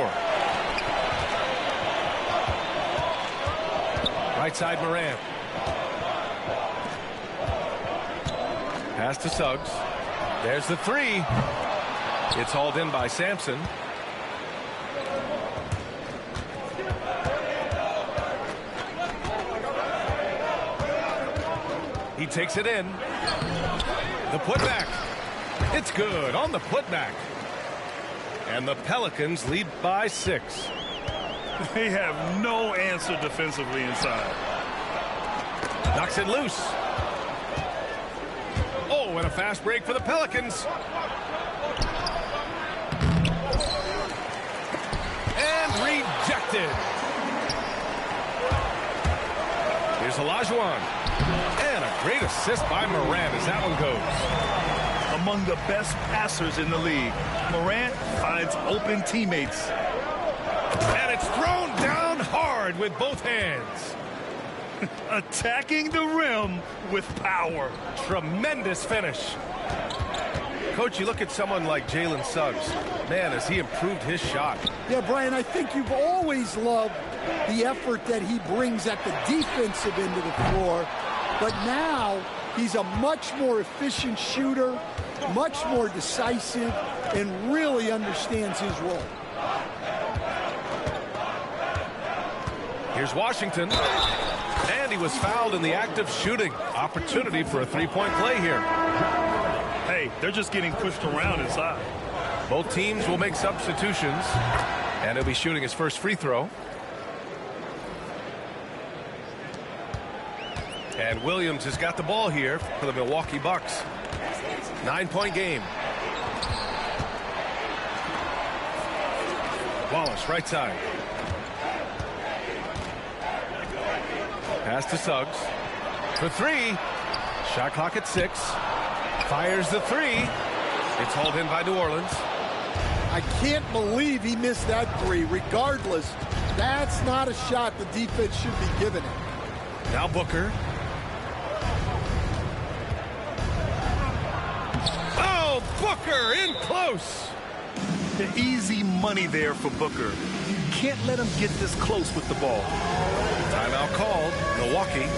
Right side, Morant. Pass to Suggs. There's the three. It's hauled in by Sampson. He takes it in. The putback. It's good on the putback. And the Pelicans lead by 6.
They have no answer defensively inside.
Knocks it loose. Oh, and a fast break for the Pelicans. And rejected. Here's Olajuwon. And a great assist by Morant as that one goes.
Among the best passers in the league, Morant finds open teammates.
And it's thrown down hard with both hands.
Attacking the rim with power.
Tremendous finish. Coach, you look at someone like Jalen Suggs. Man, has he improved his shot.
Yeah, Brian, I think you've always loved the effort that he brings at the defensive end of the floor. But now he's a much more efficient shooter, much more decisive, and really understands his role.
Here's Washington. And he was fouled in the act of shooting. Opportunity for a three-point play here.
Hey, they're just getting pushed around inside.
Both teams will make substitutions. And he'll be shooting his first free throw. And Williams has got the ball here for the Milwaukee Bucks. 9-point game. Wallace, right side. Pass to Suggs. For three. Shot clock at 6. Fires the three. It's hauled in by New Orleans.
I can't believe he missed that three. Regardless, that's not a shot the defense should be giving him.
Now Booker. Oh, Booker in close.
The easy money there for Booker. You can't let him get this close with the ball.
Timeout called. Milwaukee.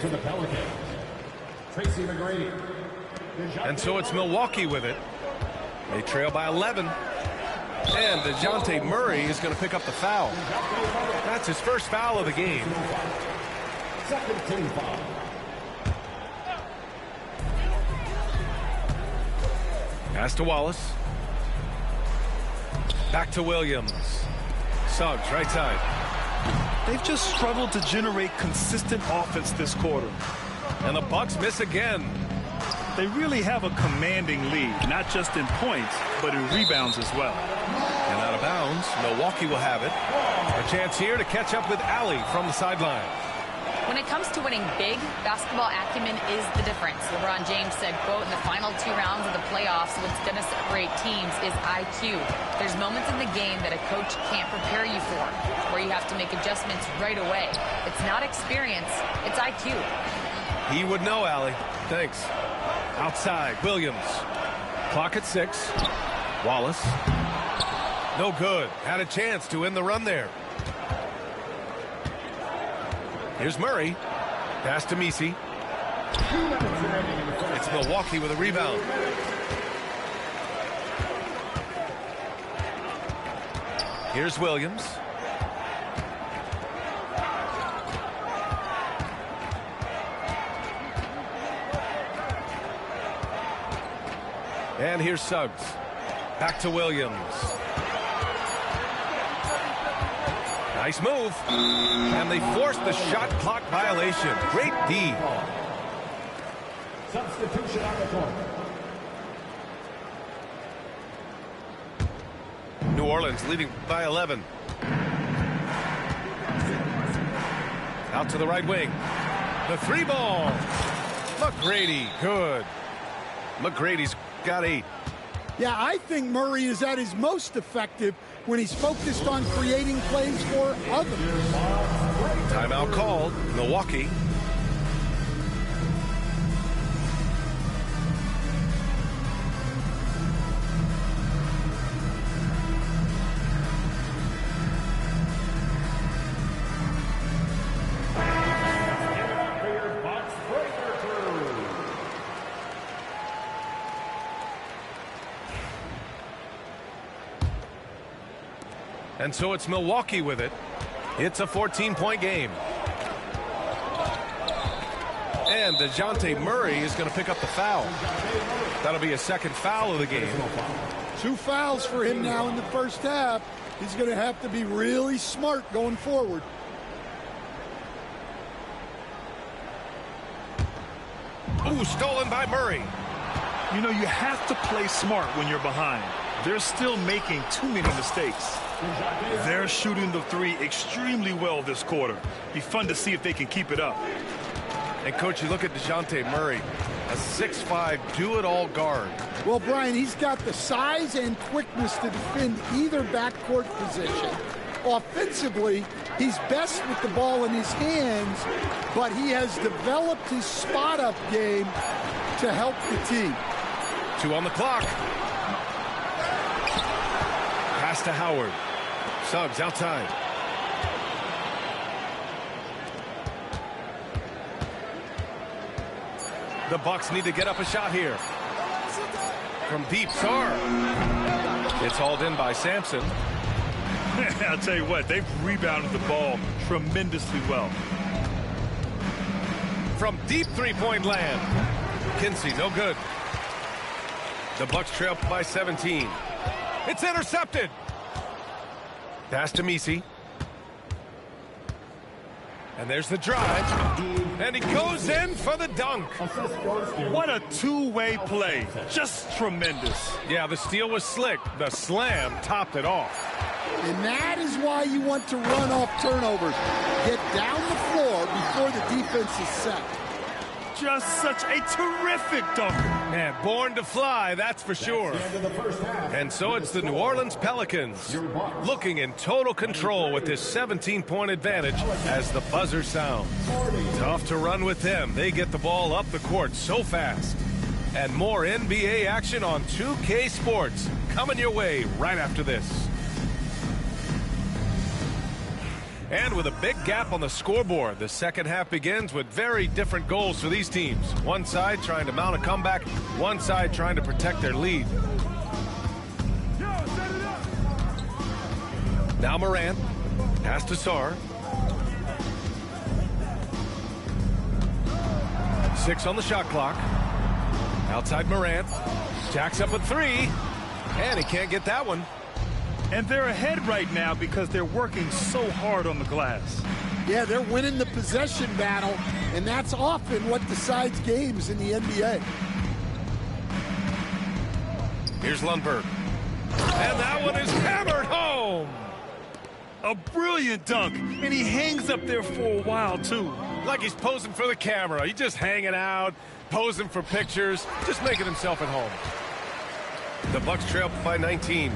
to the Pelicans, Tracy McGrady.
And so it's Milwaukee with it. They trail by 11. And DeJounte Murray is going to pick up the foul. That's his first foul of the game.
Second team foul.
Pass to Wallace. Back to Williams. Suggs, right side.
They've just struggled to generate consistent offense this quarter.
And the Bucks miss again.
They really have a commanding lead, not just in points, but in rebounds as well.
And out of bounds, Milwaukee will have it. A chance here to catch up with Allie from the sideline.
When it comes to winning big, basketball acumen is the difference. LeBron James said, quote, in the final 2 rounds of the playoffs, what's going to separate teams is IQ. There's moments in the game that a coach can't prepare you for, where you have to make adjustments right away. It's not experience, it's IQ.
He would know, Allie. Thanks. Outside, Williams. Clock at 6. Wallace. No good. Had a chance to end the run there. Here's Murray. Pass to Messi. It's Milwaukee with a rebound. Here's Williams. And here's Suggs. Back to Williams. Nice move. And they forced the shot clock violation. Great D.
Substitution on the court.
New Orleans leading by 11. Out to the right wing. The 3 ball. McGrady, good. McGrady's got 8.
Yeah, I think Murray is at his most effective when he's focused on creating plays for others.
Timeout called. Milwaukee. And so it's Milwaukee with it. It's a 14-point game. And DeJounte Murray is going to pick up the foul. That'll be a second foul of the game.
2 fouls for him now in the first half. He's going to have to be really smart going forward.
Ooh, stolen by Murray.
You know, you have to play smart when you're behind. They're still making too many mistakes. They're shooting the 3 extremely well this quarter. Be fun to see if they can keep it up.
And, Coach, you look at DeJounte Murray, a 6'5", do-it-all guard.
Well, Brian, he's got the size and quickness to defend either backcourt position. Offensively, he's best with the ball in his hands, but he has developed his spot-up game to help the team.
2 on the clock. Pass to Howard. Suggs outside. The Bucks need to get up a shot here. From deep, Sarr. It's hauled in by Sampson.
I'll tell you what, they've rebounded the ball tremendously well.
From deep three-point land. Kinsey, no good. The Bucks trail by 17. It's intercepted. Pass to Messi. And there's the drive. And he goes in for the dunk.
What a two-way play. Just tremendous.
Yeah, the steal was slick. The slam topped it off.
And that is why you want to run off turnovers. Get down the floor before the defense is set.
Just such a terrific dunker.
Man, born to fly, that's for sure. And so it's the New Orleans Pelicans looking in total control with this 17-point advantage as the buzzer sounds. Tough to run with them. They get the ball up the court so fast. And more NBA action on 2K Sports coming your way right after this. And with a big gap on the scoreboard, the second half begins with very different goals for these teams. One side trying to mount a comeback, one side trying to protect their lead. Now Morant, pass to Sarr. 6 on the shot clock. Outside Morant, jacks up a 3, and he can't get that one.
And they're ahead right now because they're working so hard on the glass.
Yeah, they're winning the possession battle, and that's often what decides games in the NBA.
Here's Lundberg. And that one is hammered home.
A brilliant dunk, and he hangs up there for a while, too.
Like he's posing for the camera. He's just hanging out, posing for pictures, just making himself at home. The Bucks trail by 19.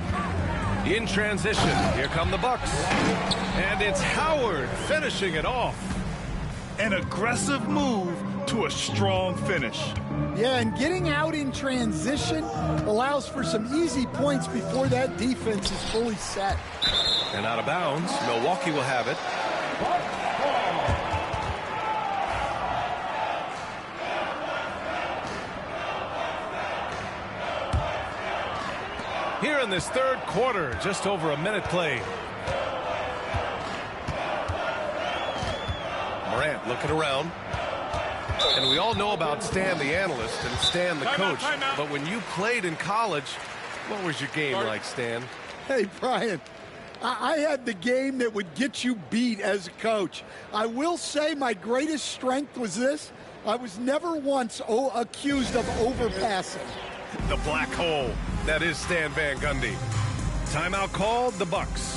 In transition, here come the Bucks. And it's Howard finishing it off.
An aggressive move to a strong finish.
Yeah, and getting out in transition allows for some easy points before that defense is fully set.
And out of bounds, Milwaukee will have it. Here in this third quarter, just over a minute played. Morant looking around. And we all know about Stan the analyst and Stan the coach. But when you played in college, what was your game like, Stan?
Hey, Brian, I had the game that would get you beat as a coach. I will say my greatest strength was this. I was never once accused of overpassing.
The black hole. That is Stan Van Gundy. Timeout called, the Bucks.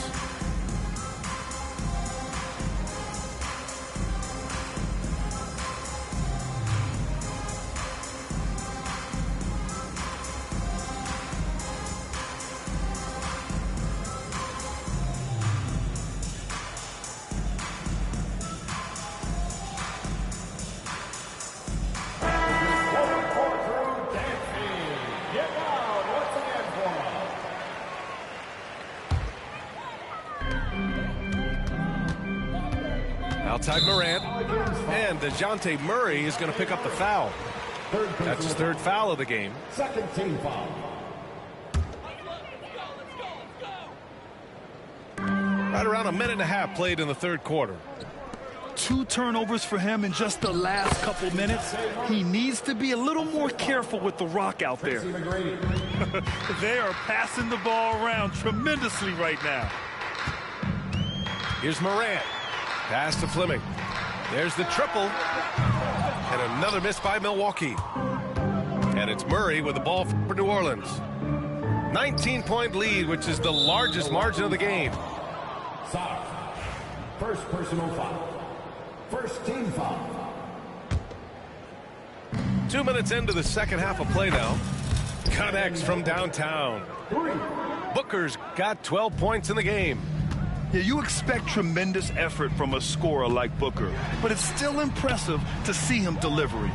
Outside Morant, and DeJounte Murray is going to pick up the foul. That's his third foul of the game.
Second team foul.
Right around a minute and a half played in the third quarter.
2 turnovers for him in just the last couple minutes. He needs to be a little more careful with the rock out there. They are passing the ball around tremendously right now.
Here's Morant. Pass to Fleming. There's the triple. And another miss by Milwaukee. And it's Murray with the ball for New Orleans. 19-point lead, which is the largest margin of the game.
Sarr. First personal foul. First team foul.
2 minutes into the second half of play now. Connects from downtown. Booker's got 12 points in the game.
Yeah, you expect tremendous effort from a scorer like Booker, but it's still impressive to see him delivering.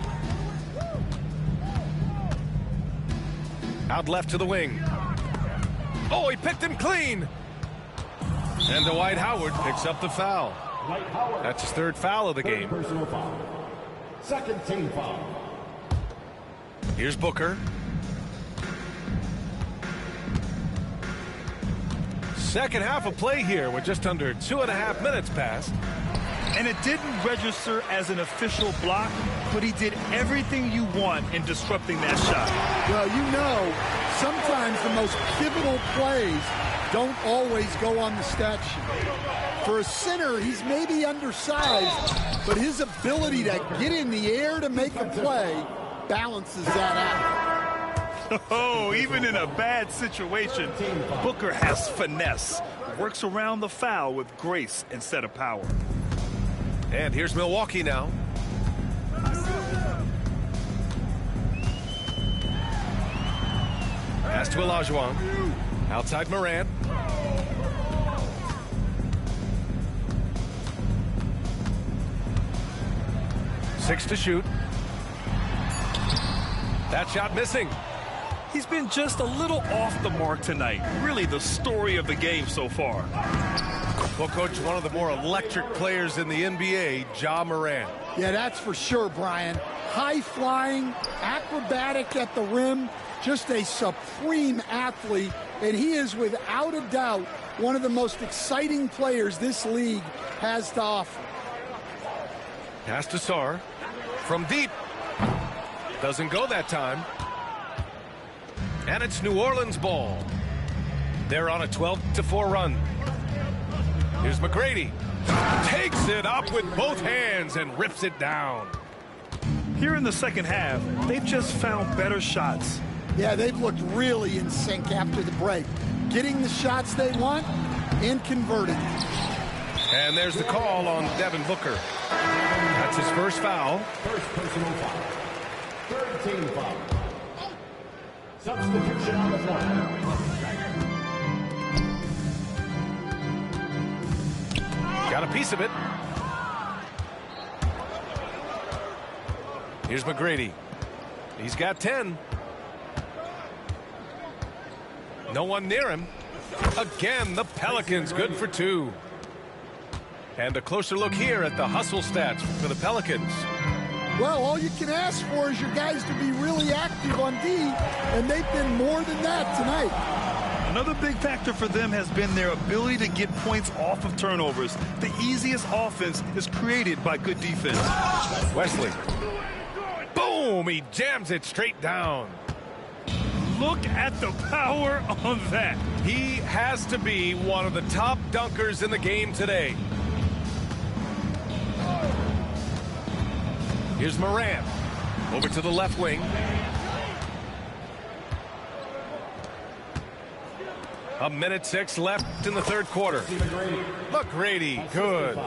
Out left to the wing. Oh, he picked him clean. And Dwight Howard picks up the foul. That's his third foul of the game.
Personal foul. Second team foul.
Here's Booker. Second half of play here with just under 2.5 minutes passed.
And it didn't register as an official block, but he did everything you want in disrupting that shot.
Well, you know, sometimes the most pivotal plays don't always go on the stat sheet. For a center, he's maybe undersized, but his ability to get in the air to make a play balances that out.
Oh, even in a bad situation, Booker has finesse. Works around the foul with grace instead of power.
And here's Milwaukee now. Pass to Olajuwon. Outside Morant. Six to shoot. That shot missing.
He's been just a little off the mark tonight. Really the story of the game so far.
Well, Coach, one of the more electric players in the NBA, Ja Morant.
Yeah, that's for sure, Brian. High-flying, acrobatic at the rim, just a supreme athlete, and he is without a doubt one of the most exciting players this league has to offer.
Pass to Sarr from deep. Doesn't go that time. And it's New Orleans ball. They're on a 12-4 run. Here's McGrady. Takes it up with both hands and rips it down.
Here in the second half, they've just found better shots.
Yeah, they've looked really in sync after the break. Getting the shots they want and converting.
And there's the call on Devin Booker. That's his first foul.
First personal foul. Third team foul. Substitution on the floor.
Got a piece of it. Here's McGrady. He's got 10. No one near him. Again, the Pelicans good for 2. And a closer look here at the hustle stats for the Pelicans.
Well, all you can ask for is your guys to be really active on D, and they've been more than that tonight.
Another big factor for them has been their ability to get points off of turnovers. The easiest offense is created by good defense.
Wesley. Boom! He jams it straight down.
Look at the power on that.
He has to be one of the top dunkers in the game today. Here's Morant. Over to the left wing. A minute 6 left in the third quarter. McGrady, good.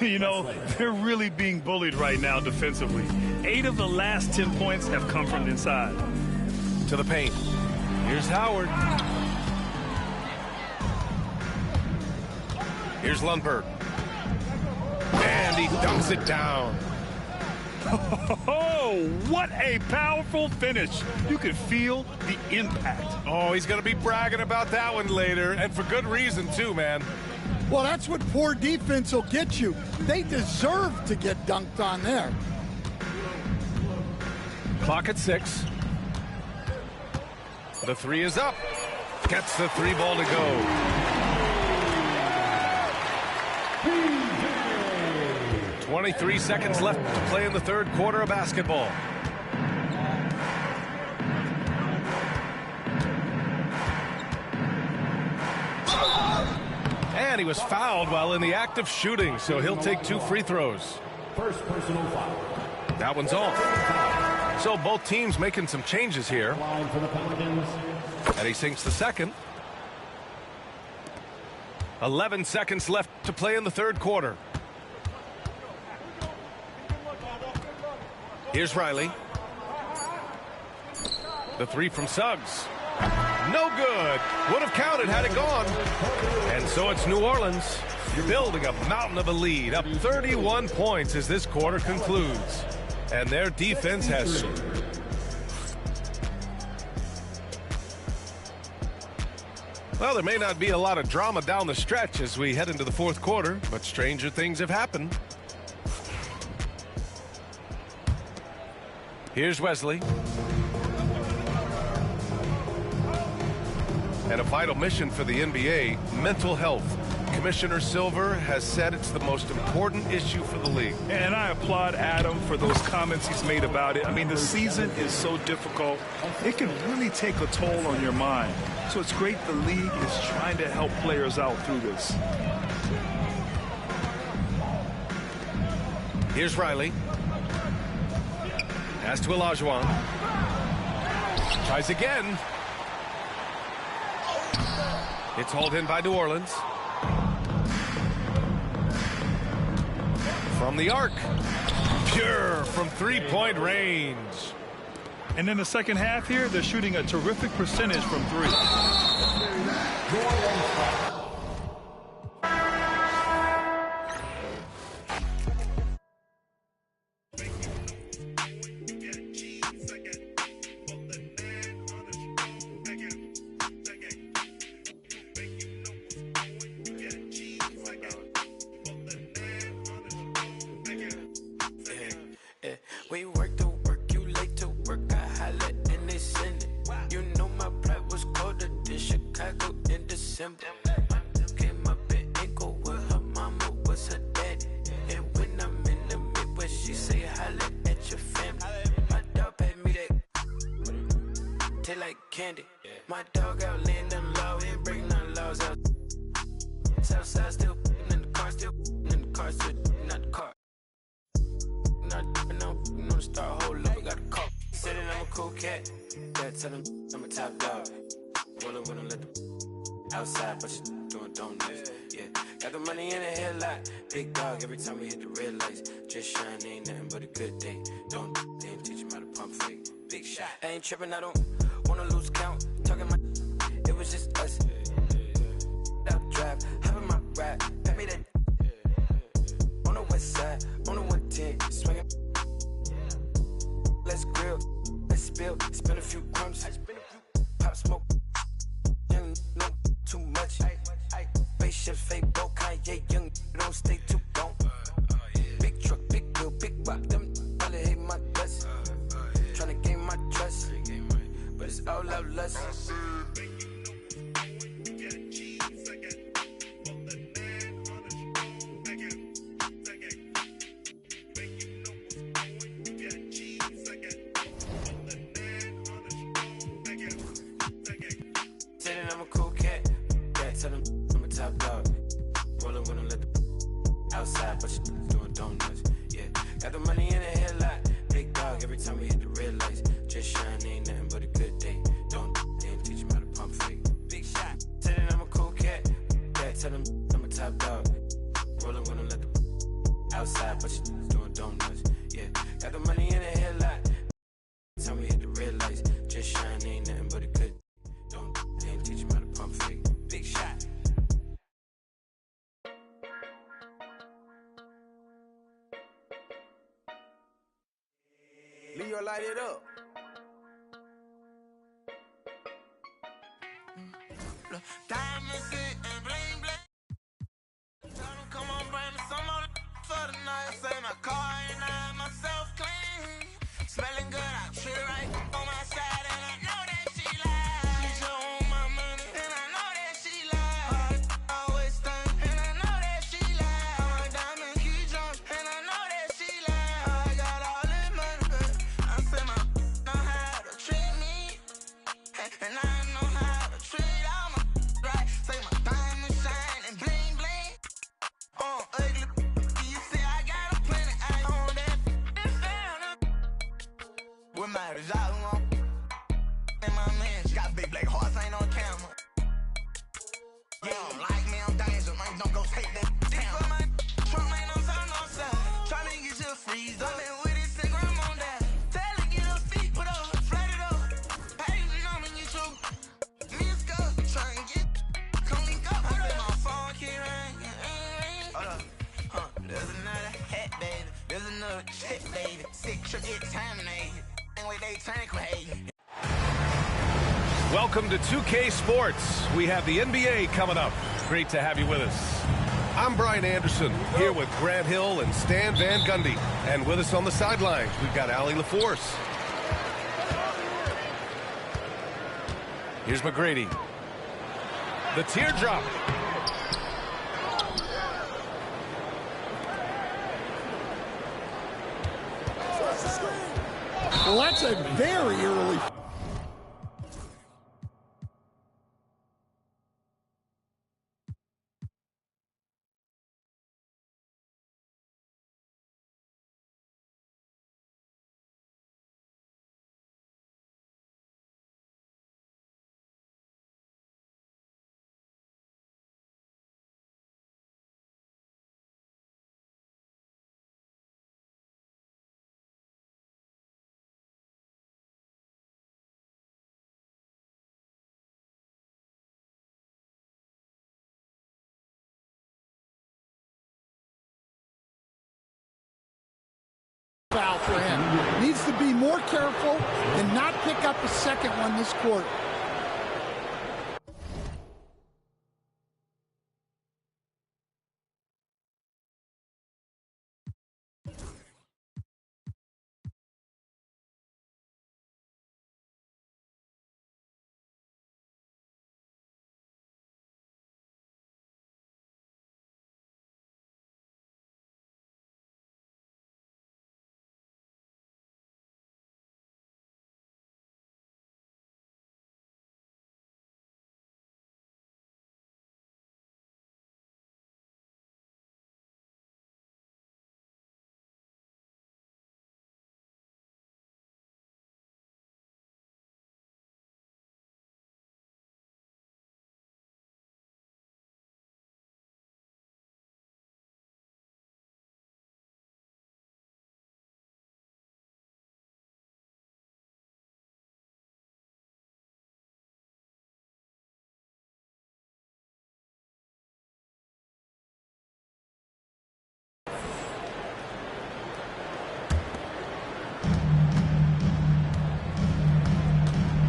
You know, they're really being bullied right now defensively. 8 of the last 10 points have come from inside.
To the paint. Here's Howard. Here's Lundberg. And he dunks it down.
Oh, what a powerful finish. You can feel the impact.
Oh, he's going to be bragging about that one later, and for good reason, too, man.
Well, that's what poor defense will get you. They deserve to get dunked on there.
Clock at 6. The 3 is up. Gets the 3 ball to go. 23 seconds left to play in the third quarter of basketball. And he was fouled while in the act of shooting, so he'll take 2 free throws.
First personal foul.
That one's off. So both teams making some changes here.
Line for the Pelicans.
And he sinks the second. 11 seconds left to play in the third quarter. Here's Riley. The 3 from Suggs. No good. Would have counted had it gone. And so it's New Orleans building a mountain of a lead, up 31 points as this quarter concludes. And their defense has... Well, there may not be a lot of drama down the stretch as we head into the fourth quarter, but stranger things have happened. Here's Wesley. And a vital mission for the NBA, mental health. Commissioner Silver has said it's the most important issue for the league.
And I applaud Adam for those comments he's made about it. I mean, the season is so difficult. It can really take a toll on your mind. So it's great the league is trying to help players out through this.
Here's Riley. Pass to Olajuwon. Tries again. It's hauled in by New Orleans. From the arc. Pure from three-point range.
And in the second half here, they're shooting a terrific percentage from 3.
December. Came up in Echo with her mama was her daddy. And when I'm in the Midwest, she say holla at your family. My dog paid me that taste like candy. My dog out laying them law, he ain't breaking none laws out. Southside still in the car, still in the car, still not the car. Not no, you know the star, hold up, I got a call. Said that I'm a cool cat, yeah, tell him I'm a top dog. Rollin' when I let the outside, but you doing donuts, yeah. Got the money in the headlight, big dog every time we hit the red lights. Just shine, ain't nothing but a good day. Don't they ain't teach him how to pump fake. Big shot, I ain't tripping, I don't wanna lose count. Talking my, it was just us. Up drive, hop in my ride, pat me that on the west side, on the 110, swinging. Let's grill, let's spill, spin a few crumbs, pop smoke, young, no, too much. Spaceship, fake boat, Kanye, young, don't stay too long. Big truck, big wheel, big rock, them all hate my guts. Tryna gain my trust, but it's all love lust. I'm a cool cat, yeah, tell him I'm a top dog. Rollin' when I let the outside, but you doing donuts, yeah. Got the money in the headlight, big dog every time we hit the red lights. Just shine, ain't nothing but a good day. Don't they ain't teach him how to pump fake. Big shot, tell him I'm a cool cat, yeah, tell him I'm a top dog. Rollin' when I let the outside, but you doing donuts, yeah. Got the money in the headlight, every time we hit the red lights. Just shine, ain't nothing but a good day. They ain't teach him how to pump fake. Big shot.
Leo, light it up. Diamonds and bling bling. Tell them come on, bring me some more for the night. Say my car and I myself clean. Smelling good, I treat it right on my side, and I know that she lies. She just want my money, and I know that she lies. Always think, and I know that she lies. My diamond keep drunk, and I know that she lies. I got all this money, but I say my know how to treat me, and I know how to treat all my right. Say my diamond shine and bling bling. Ugly, you see I got a plenty. I own that. With my result on and my man got big black hearts, ain't on camera. You don't like me, I'm dangerous, man. Don't go take that down. My trunk ain't no time, no side. Tryna get you a freeze up, and with it, sick, I'm on that. Tell her, get her feet, put up, flat it up. Hey, you know me, you true. Me and Scott, tryna get, come link up. I said my phone keep ringing. Hold up, there's another hat, baby. There's another chick, baby. Sick trip, get terminated.
Welcome to 2K Sports. We have the NBA coming up. Great to have you with us. I'm Brian Anderson, here with Grant Hill and Stan Van Gundy. And with us on the sidelines, we've got Allie LaForce. Here's McGrady. The teardrop.
Well, that's a very early foul for him. Needs to be more careful and not pick up a second one this quarter.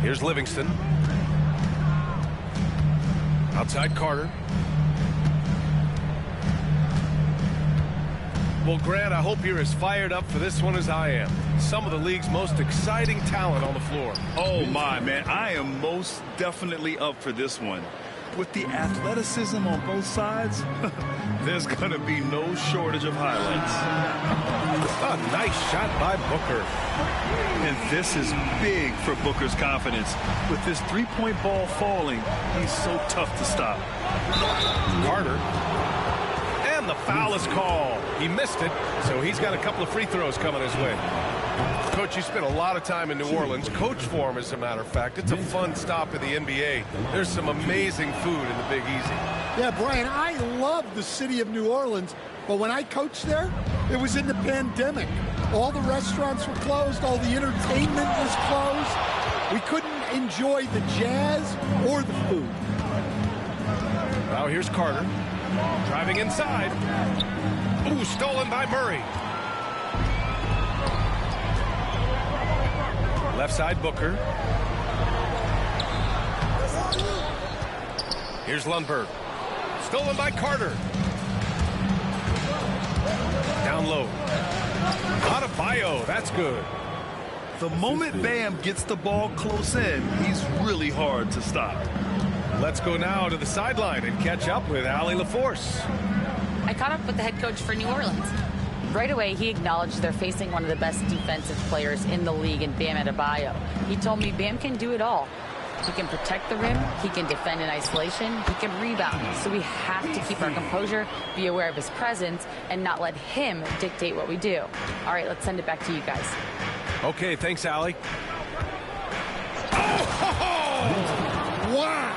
Here's Livingston. Outside Carter. Well, Grant, I hope you're as fired up for this one as I am. Some of the league's most exciting talent on the floor.
Oh, my, man. I am most definitely up for this one. With the athleticism on both sides, there's going to be no shortage of highlights.
A nice shot by Booker.
And this is big for Booker's confidence. With this three-point ball falling, he's so tough to stop.
Carter. And the foul is called. He missed it, so he's got a couple of free throws coming his way. Coach, you spent a lot of time in New Orleans. Coach for him, as a matter of fact. It's a fun stop in the NBA. There's some amazing food in the Big Easy.
Yeah, Brian, I love the city of New Orleans, but when I coached there, it was in the pandemic. All the restaurants were closed. All the entertainment was closed. We couldn't enjoy the jazz or the food.
Now here's Carter. Driving inside. Ooh, stolen by Murray. Left side, Booker. Here's Lundberg. Stolen by Carter. Down low. Adebayo, that's good.
The moment Bam gets the ball close in, he's really hard to stop.
Let's go now to the sideline and catch up with Allie LaForce.
I caught up with the head coach for New Orleans. Right away, he acknowledged they're facing one of the best defensive players in the league in Bam Adebayo. He told me Bam can do it all. He can protect the rim, he can defend in isolation, he can rebound. So we have to keep our composure, be aware of his presence, and not let him dictate what we do. All right, let's send it back to you guys.
Okay, thanks, Allie.
Wow!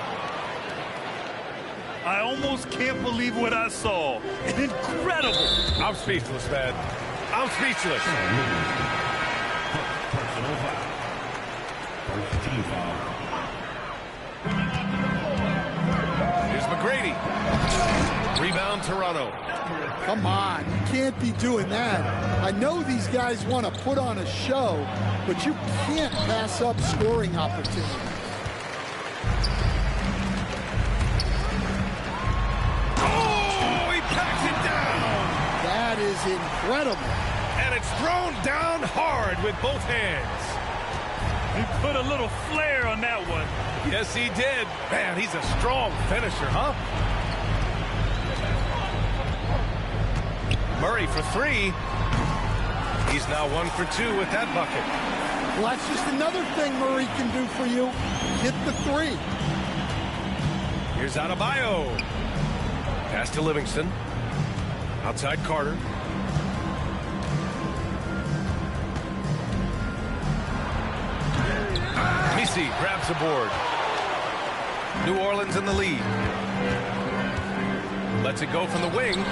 I almost can't believe what I saw. Incredible.
I'm speechless, man. I'm speechless.
Personal foul. First team foul.
Here's McGrady. Rebound, Toronto.
Come on, you can't be doing that. I know these guys want to put on a show, but you can't pass up scoring opportunities. That is incredible.
And it's thrown down hard with both hands.
He put a little flair on that one.
Yes, he did. Man, he's a strong finisher, huh? Murray for three. He's now 1 for 2 with that bucket.
Well, that's just another thing Murray can do for you. Hit the three.
Here's Adebayo. Pass to Livingston. Outside Carter. Messi grabs the board. New Orleans in the lead. Lets it go from the wing.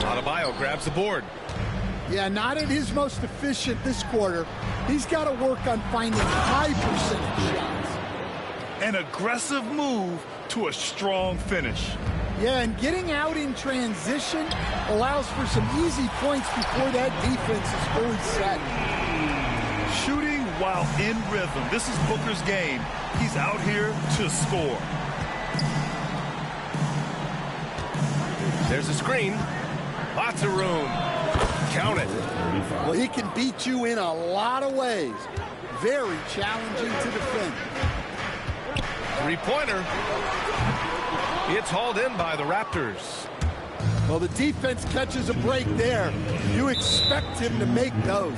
Adebayo grabs the board.
Yeah, not at his most efficient this quarter. He's got to work on finding high percentage shots.
An aggressive move to a strong finish.
Yeah, and getting out in transition allows for some easy points before that defense is fully set.
Shooting while in rhythm. This is Booker's game. He's out here to score.
There's a screen. Lots of room. Count it.
Well, he can beat you in a lot of ways. Very challenging to defend.
Three-pointer. It's hauled in by the Raptors.
Well, the defense catches a break there. You expect him to make those.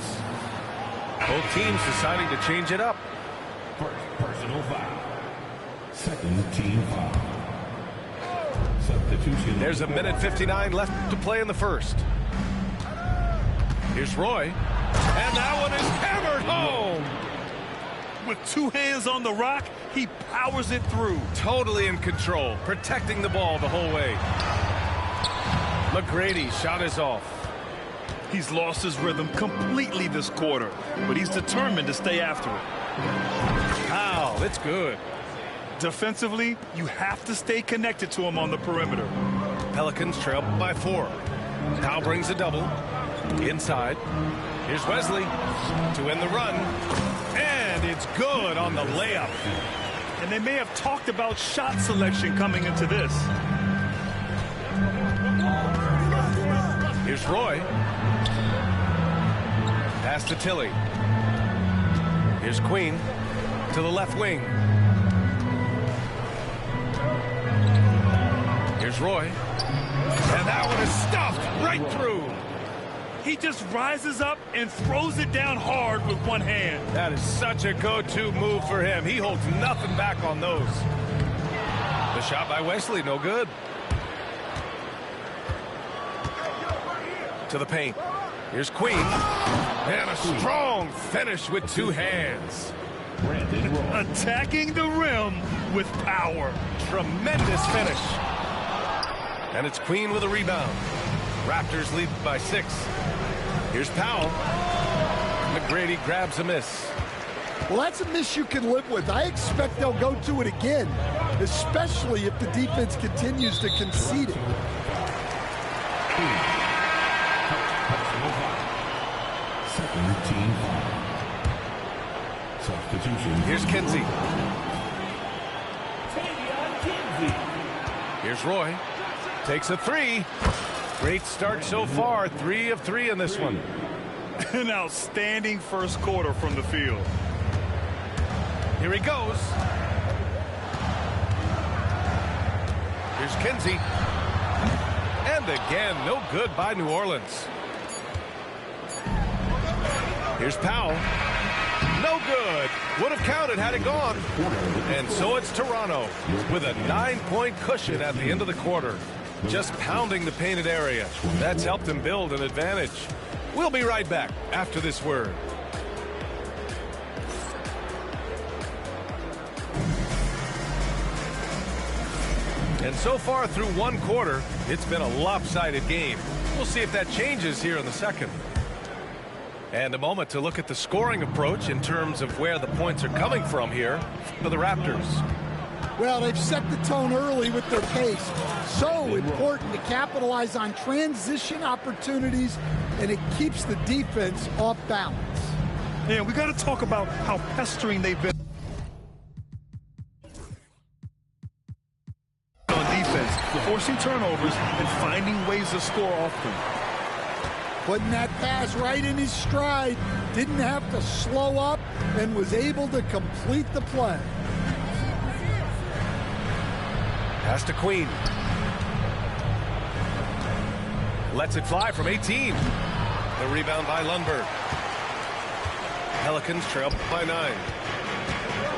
Both teams deciding to change it up.
First personal foul. Second team foul. Substitution.
There's a minute 59 left to play in the first. Here's Roy. And that one is hammered home.
With two hands on the rock, he powers it through.
Totally in control, protecting the ball the whole way. McGrady shot is off.
He's lost his rhythm completely this quarter, but he's determined to stay after it.
Wow, it's good.
Defensively, you have to stay connected to him on the perimeter.
Pelicans trail by 4. Now brings a double. Inside. Here's Wesley to end the run. And it's It's good on the layup.
And they may have talked about shot selection coming into this.
Here's Roy. Pass to Tilly. Here's Queen to the left wing. Here's Roy. And that one is stuffed right through.
He just rises up and throws it down hard with one hand.
That is such a go-to move for him. He holds nothing back on those. The shot by Wesley, no good. To the paint. Here's Queen. And a strong finish with two hands.
Attacking the rim with power.
Tremendous finish. And it's Queen with a rebound. Raptors lead by 6. Here's Powell. McGrady grabs a miss.
Well, that's a miss you can live with. I expect they'll go to it again, especially if the defense continues to concede it.
Second team foul. Substitution.
Here's Kinsey. Here's Roy. Takes a 3. Great start so far. 3 of 3 in this one.
An outstanding first quarter from the field.
Here he goes. Here's Kinsey. And again, no good by New Orleans. Here's Powell. No good. Would have counted had it gone. And so it's Toronto with a 9-point cushion at the end of the quarter. Just pounding the painted area. That's helped him build an advantage. We'll be right back after this word. And so far through one quarter, it's been a lopsided game. We'll see if that changes here in the second. And a moment to look at the scoring approach in terms of where the points are coming from here for the Raptors.
Well, they've set the tone early with their pace. So important to capitalize on transition opportunities, and it keeps the defense off balance.
Yeah, we got to talk about how pestering they've been on defense, forcing turnovers and finding ways to score often.
Putting that pass right in his stride, didn't have to slow up, and was able to complete the play.
Pass to Queen. Lets it fly from 18. The rebound by Lundberg. Pelicans trail by 9.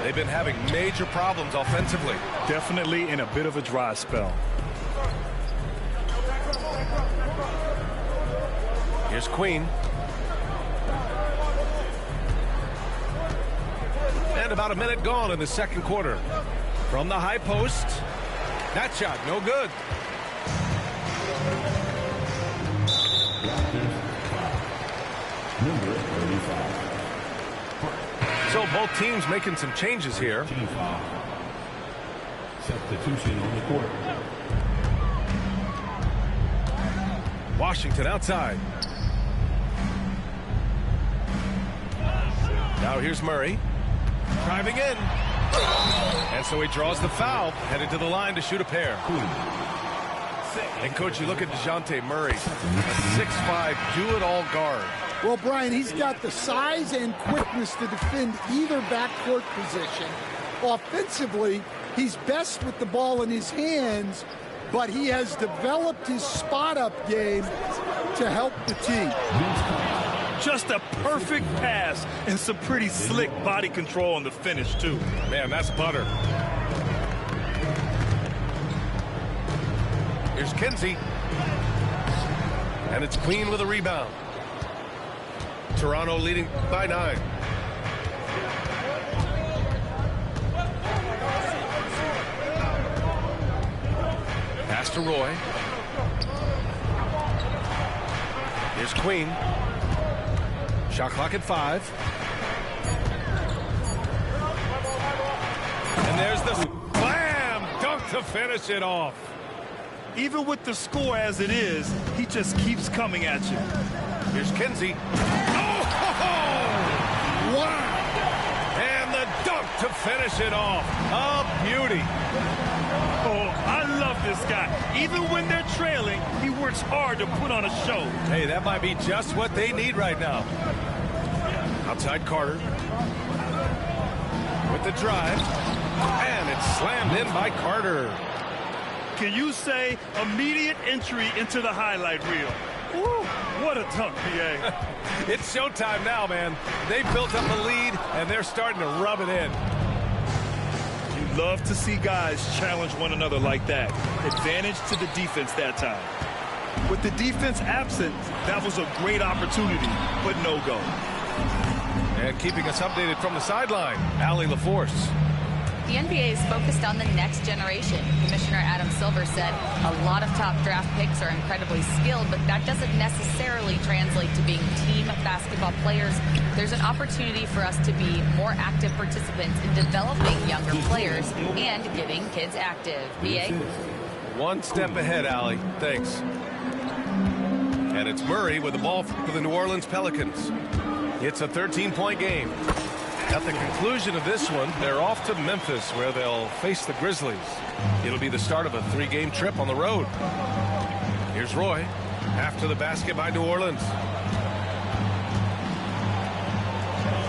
They've been having major problems offensively.
Definitely in a bit of a dry spell.
Here's Queen. And about a minute gone in the second quarter. From the high post. That shot, no good.
Number 35.
So both teams making some changes here.
Team foul. Substitution on the court.
Washington outside. Now here's Murray. Driving in. And so he draws the foul, headed to the line to shoot a pair. And, Coach, you look at DeJounte Murray, a 6'5", do-it-all guard.
Well, Brian, he's got the size and quickness to defend either backcourt position. Offensively, he's best with the ball in his hands, but he has developed his spot-up game to help the team.
Just a perfect pass and some pretty slick body control on the finish, too.
Man, that's butter. Here's Kinsey. And it's Queen with a rebound. Toronto leading by 9. Pass to Roy. Here's Queen. Shot clock at 5. And there's the slam dunk to finish it off.
Even with the score as it is, he just keeps coming at you.
Here's Kinsey. Oh!
Wow!
And the to finish it off. A beauty.
Oh, I love this guy. Even when they're trailing, he works hard to put on a show.
Hey, that might be just what they need right now. Outside Carter. With the drive. And it's slammed in by Carter.
Can you say immediate entry into the highlight reel? Woo, what a dunk, BA.
It's showtime now, man. They built up a lead, and they're starting to rub it in.
You love to see guys challenge one another like that. Advantage to the defense that time. With the defense absent, that was a great opportunity, but no go.
And keeping us updated from the sideline, Allie LaForce.
The NBA is focused on the next generation. Commissioner Adam Silver said a lot of top draft picks are incredibly skilled, but that doesn't necessarily translate to being team basketball players. There's an opportunity for us to be more active participants in developing younger players and getting kids active. BA?
One step ahead, Allie. Thanks. And it's Murray with the ball for the New Orleans Pelicans. It's a 13-point game. At the conclusion of this one, they're off to Memphis, where they'll face the Grizzlies. It'll be the start of a 3-game trip on the road. Here's Roy after the basket by New Orleans.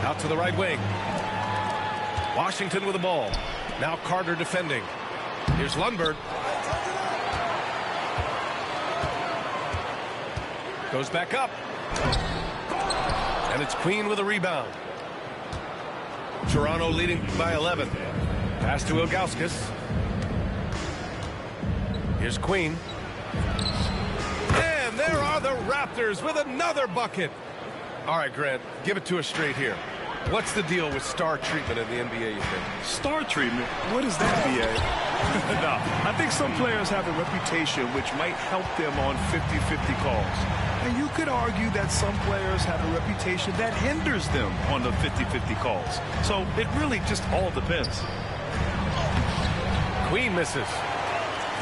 Out to the right wing. Washington with the ball. Now Carter defending. Here's Lundberg. Goes back up. And it's Queen with a rebound. Toronto leading by 11. Pass to Ilgauskas. Here's Queen. And there are the Raptors with another bucket. All right, Grant, give it to us straight here. What's the deal with star treatment in the NBA, you think?
Star treatment? What is that, BA? No, I think some players have a reputation which might help them on 50-50 calls. And you could argue that some players have a reputation that hinders them on the 50-50 calls. So it really just all depends.
Queen misses.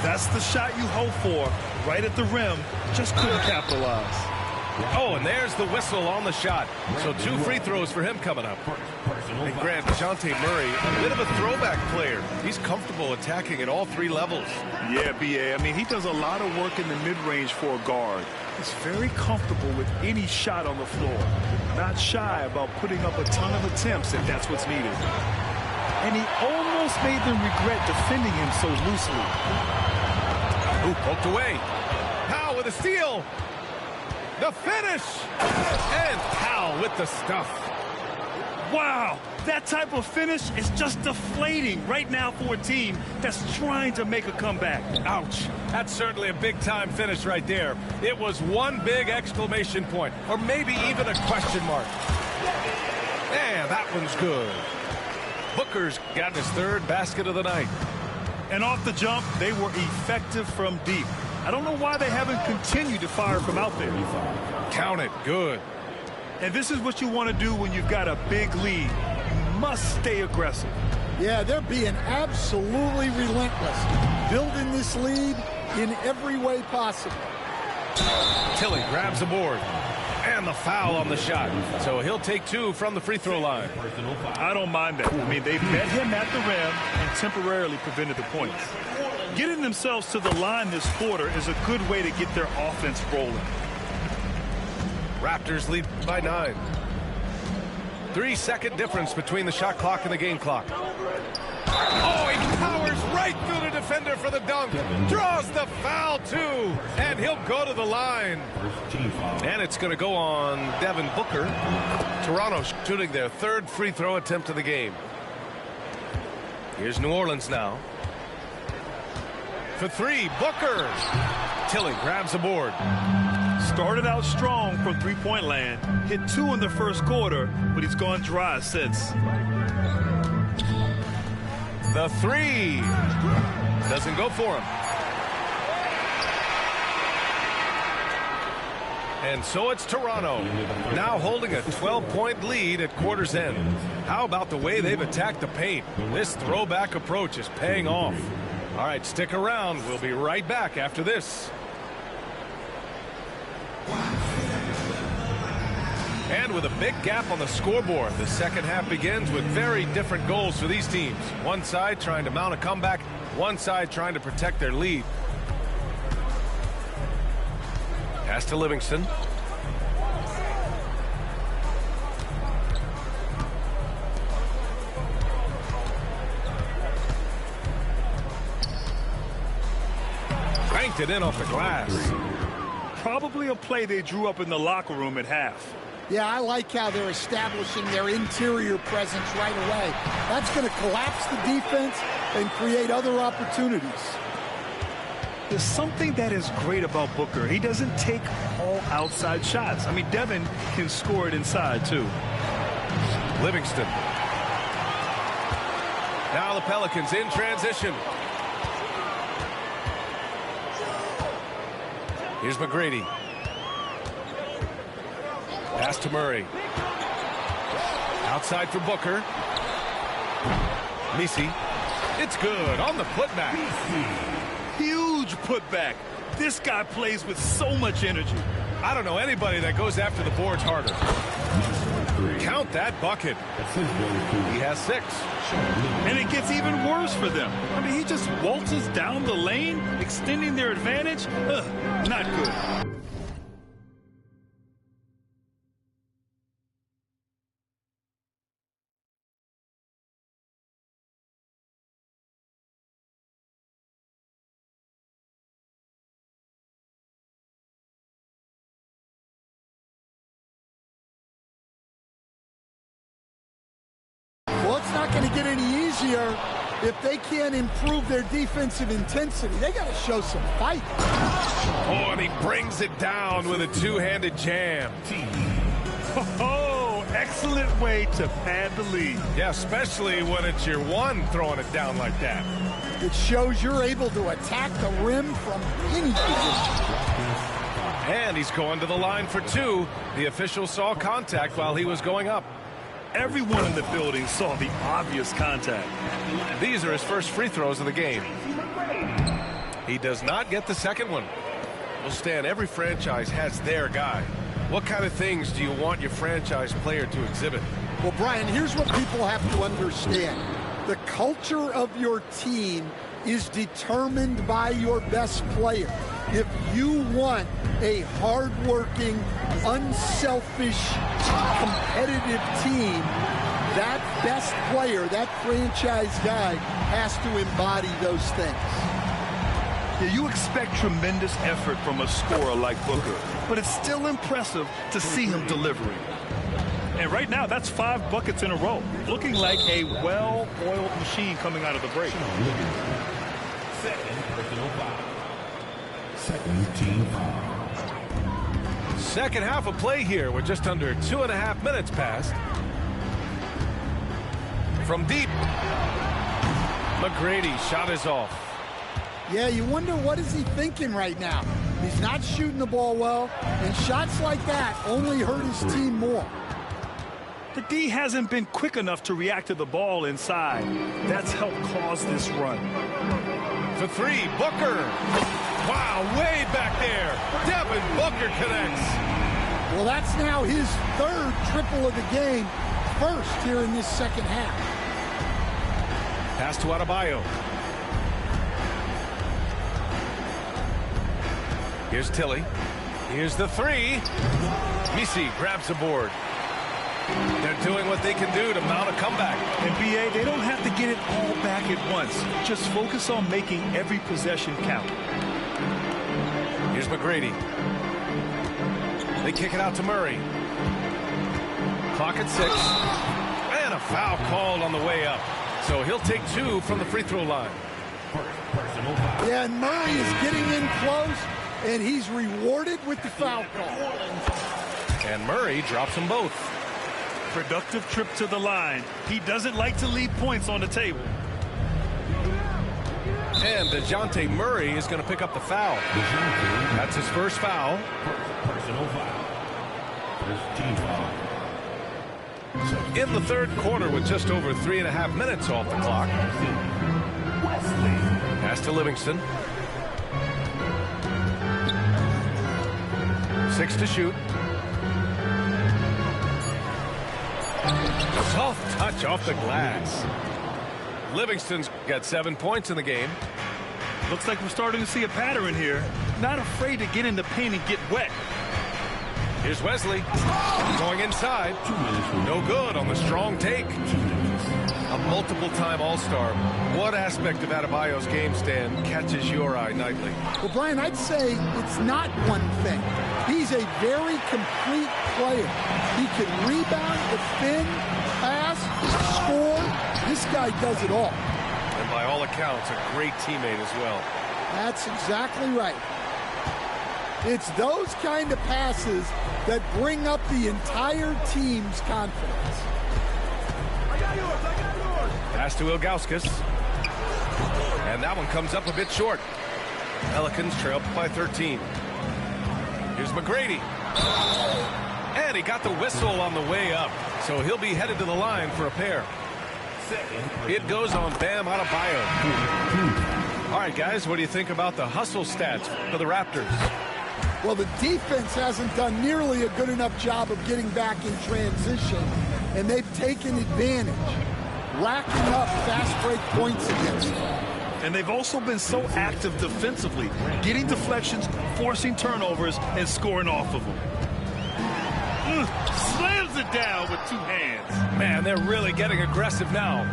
That's the shot you hope for. Right at the rim. Just couldn't capitalize.
Oh, and there's the whistle on the shot. So 2 free throws for him coming up. And Grant, DeJounte Murray, a bit of a throwback player. He's comfortable attacking at all 3 levels.
Yeah, BA. I mean, he does a lot of work in the mid-range for a guard. He's very comfortable with any shot on the floor. Not shy about putting up a ton of attempts if that's what's needed. And he almost made them regret defending him so loosely.
Ooh, poked away. Powell with a steal. The finish. And Powell with the stuff.
Wow, that type of finish is just deflating right now for a team that's trying to make a comeback.
Ouch. That's certainly a big-time finish right there. It was one big exclamation point, or maybe even a question mark. And that one's good. Booker's got his 3rd basket of the night.
And off the jump, they were effective from deep. I don't know why they haven't continued to fire from out there.
Count it. Good.
And this is what you want to do when you've got a big lead. You must stay aggressive.
Yeah, they're being absolutely relentless. Building this lead in every way possible.
Tilly grabs the board. And the foul on the shot. So he'll take 2 from the free throw line.
I don't mind that. I mean, they met him at the rim and temporarily prevented the points. Getting themselves to the line this quarter is a good way to get their offense rolling.
Raptors lead by 9. 3-second difference between the shot clock and the game clock. Oh, he powers right through the defender for the dunk. Draws the foul, too. And he'll go to the line. And it's going to go on Devin Booker. Toronto shooting their 3rd free throw attempt of the game. Here's New Orleans now. For 3, Booker. Tilly grabs the board.
Started out strong from three-point land. Hit 2 in the first quarter, but he's gone dry since.
The 3 doesn't go for him. And so it's Toronto now holding a 12-point lead at quarter's end. How about the way they've attacked the paint? This throwback approach is paying off. All right, stick around. We'll be right back after this. And with a big gap on the scoreboard, the second half begins with very different goals for these teams. One side trying to mount a comeback, one side trying to protect their lead. Pass to Livingston. Banked it in off the glass.
Probably a play they drew up in the locker room at half.
Yeah, I like how they're establishing their interior presence right away. That's going to collapse the defense and create other opportunities.
There's something that is great about Booker. He doesn't take all outside shots. I mean, Devin can score it inside, too.
Livingston. Now the Pelicans in transition. Here's McGrady. Pass to Murray. Outside for Booker. Messi. It's good on the putback.
Huge putback. This guy plays with so much energy.
I don't know anybody that goes after the boards harder. Count that bucket. He has 6.
And it gets even worse for them. I mean, he just waltzes down the lane, extending their advantage. Not good.
Well, it's not going to get any easier if they can't improve their defensive intensity. They got to show some fight.
Oh, and he brings it down with a two-handed jam.
Oh, excellent way to pad the lead.
Yeah, especially when it's your one throwing it down like that.
It shows you're able to attack the rim from any position.
And he's going to the line for 2. The official saw contact while he was going up.
Everyone in the building saw the obvious contact.
These are his first free throws of the game. He does not get the second one. Well, Stan, every franchise has their guy. What kind of things do you want your franchise player to exhibit?
Well, Brian, here's what people have to understand. The culture of your team is determined by your best player. If you want a hard-working, unselfish, competitive team, that best player, that franchise guy, has to embody those things.
Yeah, you expect tremendous effort from a scorer like Booker, but it's still impressive to see him delivering. And right now, that's 5 buckets in a row, looking like a well-oiled machine coming out of the break.
Second personal foul. Second team foul.
Second half of play here with just under 2.5 minutes passed. From deep, McGrady shot is off.
Yeah, you wonder what is he thinking right now. He's not shooting the ball well, and shots like that only hurt his team more.
The D hasn't been quick enough to react to the ball inside. That's helped cause this run.
For 3, Booker. Wow, way back there. Devin Booker connects.
Well, that's now his 3rd triple of the game, first here in this second half.
Pass to Adebayo. Here's Tilly. Here's the 3. Messi grabs the board. They're doing what they can do to mount a comeback.
And BA, they don't have to get it all back at once. Just focus on making every possession count.
Here's McGrady. They kick it out to Murray. Clock at 6. And a foul called on the way up. So he'll take 2 from the free throw line.
Yeah, and Murray is getting in close, and he's rewarded with the foul call.
And Murray drops them both.
Productive trip to the line. He doesn't like to leave points on the table.
And DeJounte Murray is going to pick up the foul. That's his first foul.
Personal foul. First team foul.
In the third quarter with just over 3.5 minutes off the clock. Pass to Livingston. 6 to shoot. Soft touch off the glass. Livingston's got 7 points in the game.
Looks like we're starting to see a pattern here. Not afraid to get in the paint and get wet.
Here's Wesley going inside. No good on the strong take. A multiple-time All-Star. What aspect of Adebayo's game, Stan, catches your eye nightly?
Well, Brian, I'd say it's not one thing. He's a very complete player. He can rebound, defend, pass, score. This guy does it all.
And by all accounts, a great teammate as well.
That's exactly right. It's those kind of passes that bring up the entire team's confidence.
Pass to Ilgauskas. And that one comes up a bit short. Pelicans trail by 13. Here's McGrady. And he got the whistle on the way up. So he'll be headed to the line for a pair. It goes on Bam Adebayo. All right, guys, what do you think about the hustle stats for the Raptors?
Well, the defense hasn't done nearly a good enough job of getting back in transition, and they've taken advantage, racking up fast break points against them.
And they've also been so active defensively, getting deflections, forcing turnovers, and scoring off of them. Slams it down with 2 hands.
Man, they're really getting aggressive now.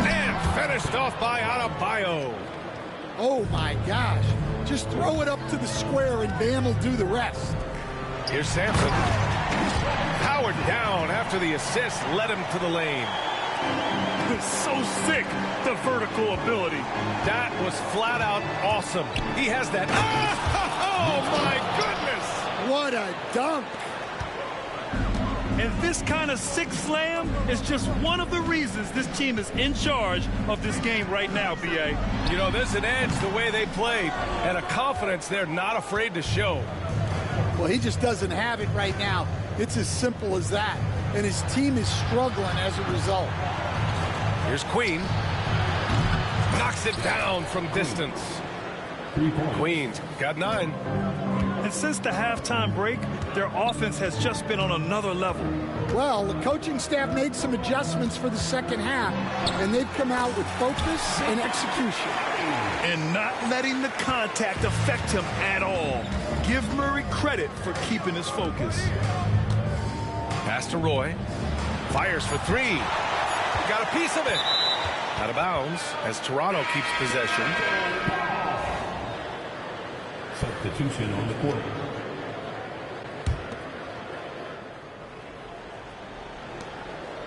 And finished off by Adebayo.
Oh, my gosh. Just throw it up to the square, and Bam will do the rest.
Here's Sampson. Powered down after the assist led him to the lane.
So sick, the vertical ability.
That was flat out awesome. He has that. Oh, my goodness.
What a dunk.
And this kind of sick slam is just one of the reasons this team is in charge of this game right now, B.A.
You know, there's an edge the way they played and a confidence they're not afraid to show.
Well, he just doesn't have it right now. It's as simple as that. And his team is struggling as a result.
Here's Queen. Knocks it down from distance. Queen's got 9.
And since the halftime break, their offense has just been on another level.
Well, the coaching staff made some adjustments for the second half, and they've come out with focus and execution.
And not letting the contact affect him at all. Give Murray credit for keeping his focus.
Pass to Roy. Fires for 3. Got a piece of it. Out of bounds as Toronto keeps possession.
Substitution on the court.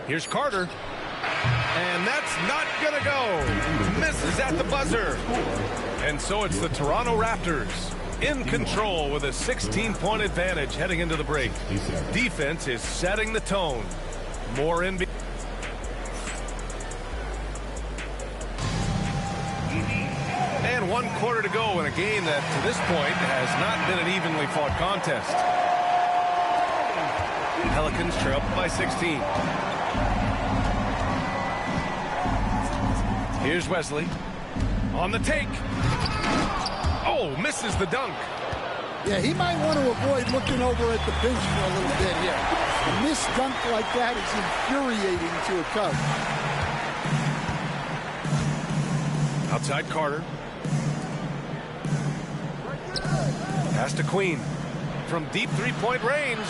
Here's Carter. And that's not going to go. Misses at the buzzer. And so it's the Toronto Raptors in control with a 16-point advantage heading into the break. Defense is setting the tone. More NBA. And 1 quarter to go in a game that, to this point, has not been an evenly fought contest. Pelicans trail by 16. Here's Wesley. On the take. Oh, misses the dunk.
Yeah, he might want to avoid looking over at the bench for a little bit here. A missed dunk like that is infuriating to a Cub.
Outside Carter. Pass to Queen. From deep 3-point range.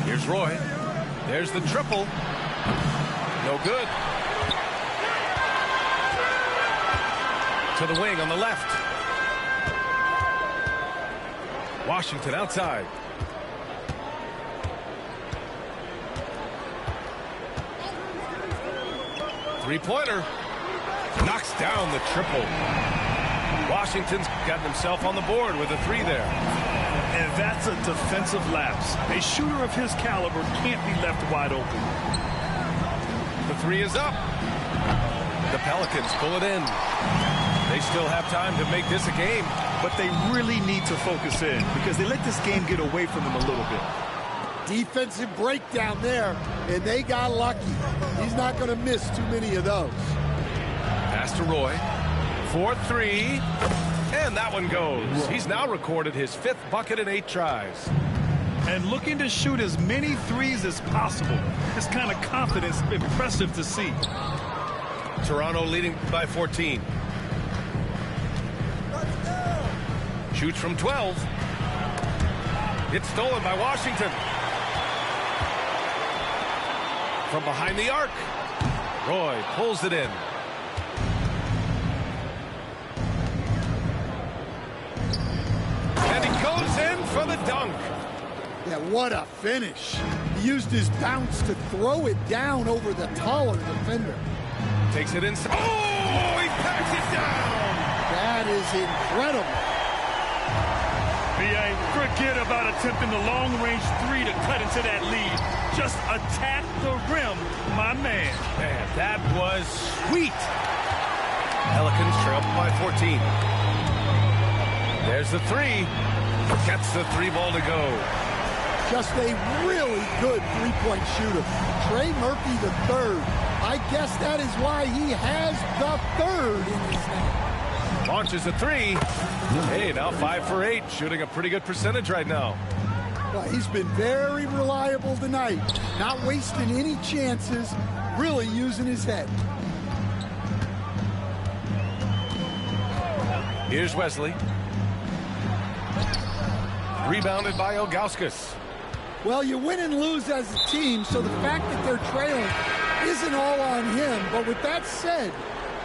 Here's Roy. There's the triple. No good. To the wing on the left. Washington outside. Three-pointer. Knocks down the triple. Washington's gotten himself on the board with a 3 there.
And that's a defensive lapse. A shooter of his caliber can't be left wide open.
The 3 is up. The Pelicans pull it in. They still have time to make this a game.
But they really need to focus in because they let this game get away from them a little bit.
Defensive breakdown there, and they got lucky. He's not going to miss too many of those.
Pass to Roy. 4-3. And that one goes. He's now recorded his 5th bucket in 8 tries.
and looking to shoot as many threes as possible. This kind of confidence, impressive to see.
Toronto leading by 14. Shoots from 12. It's stolen by Washington. From behind the arc. Roy pulls it in. And he goes in for the dunk.
Yeah, what a finish. He used his bounce to throw it down over the taller defender.
Takes it inside. Oh, he packs it down.
That is incredible.
B.A., forget about attempting the long-range three to cut into that lead. Just attack the rim, my man.
Man, that was sweet. Pelicans trail by 14. There's the three. Gets the three ball to go.
Just a really good three-point shooter. Trey Murphy III. I guess that is why he has the third in his name.
Launches a three. Hey, now 5 for 8. Shooting a pretty good percentage right now.
Well, he's been very reliable tonight. Not wasting any chances. Really using his head.
Here's Wesley. Rebounded by Ilgauskas.
Well, you win and lose as a team, so the fact that they're trailing isn't all on him. But with that said,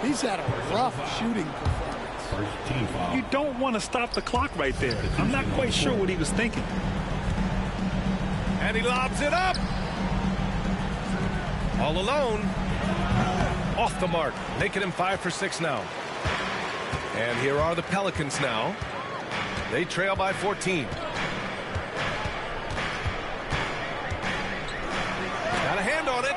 he's had a rough shooting performance.
You don't want to stop the clock right there. I'm not quite sure what he was thinking.
And he lobs it up. All alone. Off the mark. Making him 5 for 6 now. And here are the Pelicans now. They trail by 14. Got a hand on it.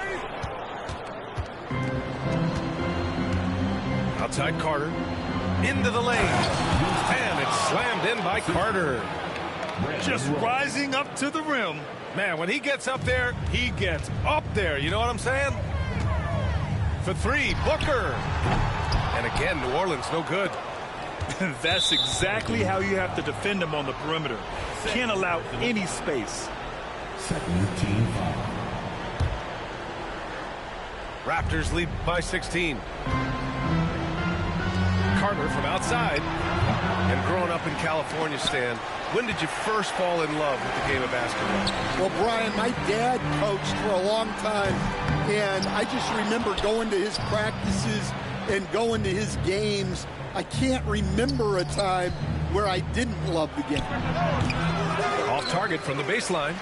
Outside Carter. Into the lane. And it's slammed in by Carter.
Just rising up to the rim.
Man, when he gets up there, he gets up there. You know what I'm saying? For 3, Booker. And again, New Orleans no good.
That's exactly how you have to defend him on the perimeter. Can't allow any space.
Second team foul.
Raptors lead by 16. Carter from outside. And growing up in California, Stan, when did you first fall in love with the game of basketball?
Well, Brian, my dad coached for a long time, and I just remember going to his practices and going to his games. I can't remember a time where I didn't love the game.
Off target from the baseline.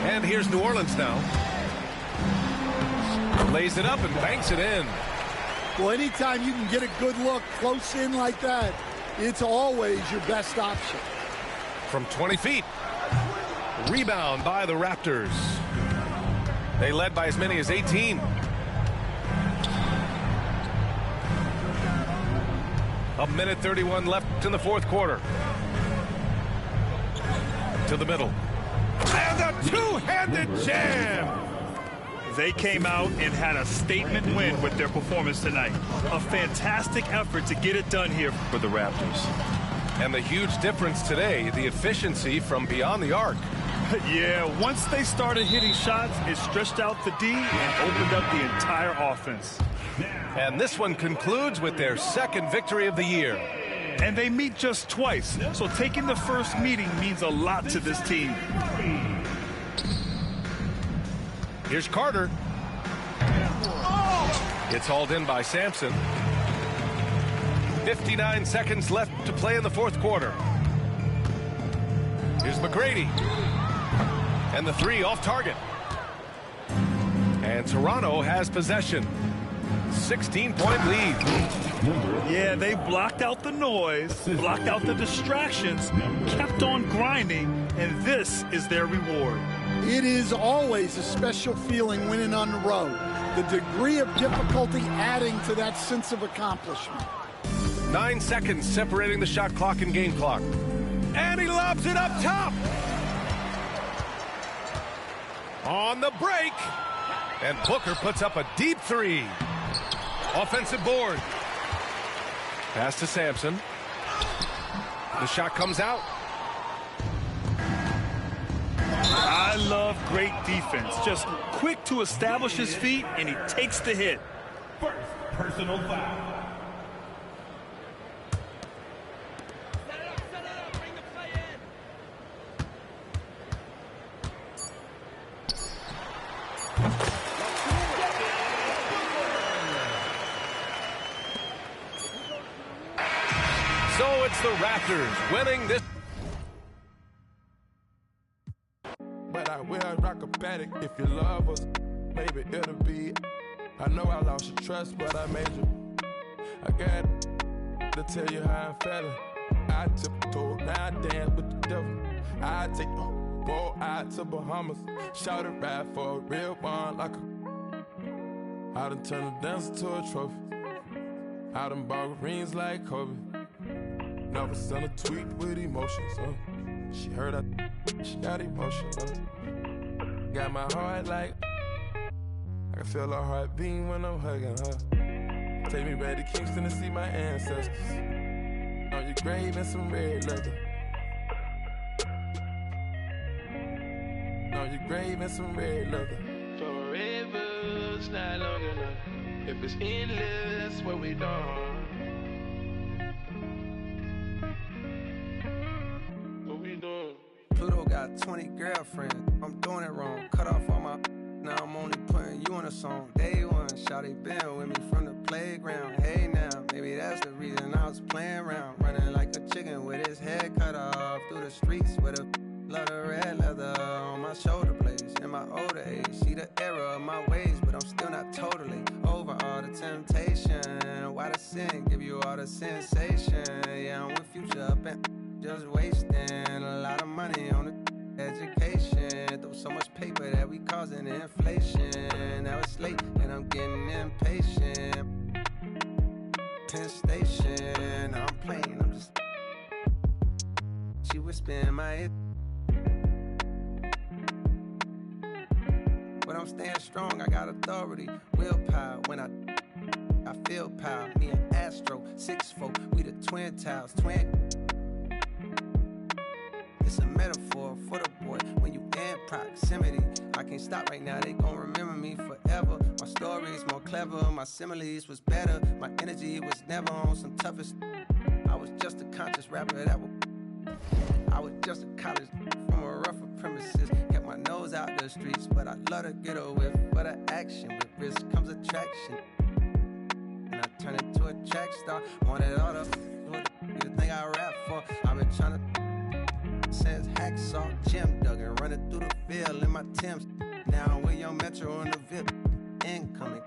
And here's New Orleans now. Lays it up and banks it in.
Well, anytime you can get a good look close in like that, it's always your best option.
From 20 feet. Rebound by the Raptors. They led by as many as 18. A minute 31 left in the fourth quarter. To the middle. And a two-handed jam.
They came out and had a statement win with their performance tonight. A fantastic effort to get it done here for the Raptors.
And the huge difference today, the efficiency from beyond the arc.
Yeah, once they started hitting shots, it stretched out the D and opened up the entire offense.
And this one concludes with their second victory of the year.
And they meet just twice, so taking the first meeting means a lot to this team.
Here's Carter. It's hauled in by Sampson. 59 seconds left to play in the fourth quarter. Here's McGrady. And the 3 off target. And Toronto has possession. 16-point lead.
Yeah, they blocked out the noise, blocked out the distractions, kept on grinding, and this is their reward.
It is always a special feeling winning on the road. The degree of difficulty adding to that sense of accomplishment.
9 seconds separating the shot clock and game clock. And he lobs it up top. On the break. And Booker puts up a deep 3. Offensive board. Pass to Sampson. The shot comes out.
I love great defense. Just quick to establish his feet, and he takes the hit.
First personal foul.
So it's the Raptors winning this.
But I will rock a paddock if you love us. Maybe it'll be. I know I lost your trust, but I made you. I got to tell you how I'm feeling. I tiptoe, now I dance with the devil. I take the boy out to Bahamas. Shout it ride for a real one like a. I done turned a dancer to a trophy. I done bought rings like Kobe. Never sent a tweet with emotions. She heard she got emotion. Got my heart like. I can feel her heart beating when I'm hugging her. Take me back to Kingston to see my ancestors. On your grave and some red leather. On your grave and some red leather.
Forever's not long enough. If it's endless, what we done? What we doing?
Pluto got 20 girlfriends. I'm doing it wrong. Cut off all my. Now I'm only putting you on a song. Day one, shawty been with me from the playground. Hey now, maybe that's the reason I was playing around. Running like a chicken with his head cut off. Through the streets with a lot of red leather on my shoulder blades. In my older age, see the error of my ways, but I'm still not totally over all the temptation. Why the sin give you all the sensation? Yeah, I'm with Future up and just wasting a lot of money on the education. Through so much paper that we causing inflation. Now it's late and I'm getting impatient. Penn Station, I'm playing, I'm just. She whispering my ear. But I'm staying strong, I got authority, willpower. When I feel power. Me and Astro, 6'4", we the twin towers, twin. It's a metaphor for the boy when you in proximity. I can't stop right now, they gon' remember me forever. My story's more clever, my similes was better. My energy was never on some toughest. I was just a conscious rapper that was. I was just a college from a rougher premises. Kept my nose out the streets, but I love to get away for the action. With risk comes attraction. And I turn into a track star. Wanted all the thing I rap for. I've been trying to since Hacksaw, Jim Duggan, running through the field in my Timbs. Now I'm with Young Metro on the VIP. Incoming.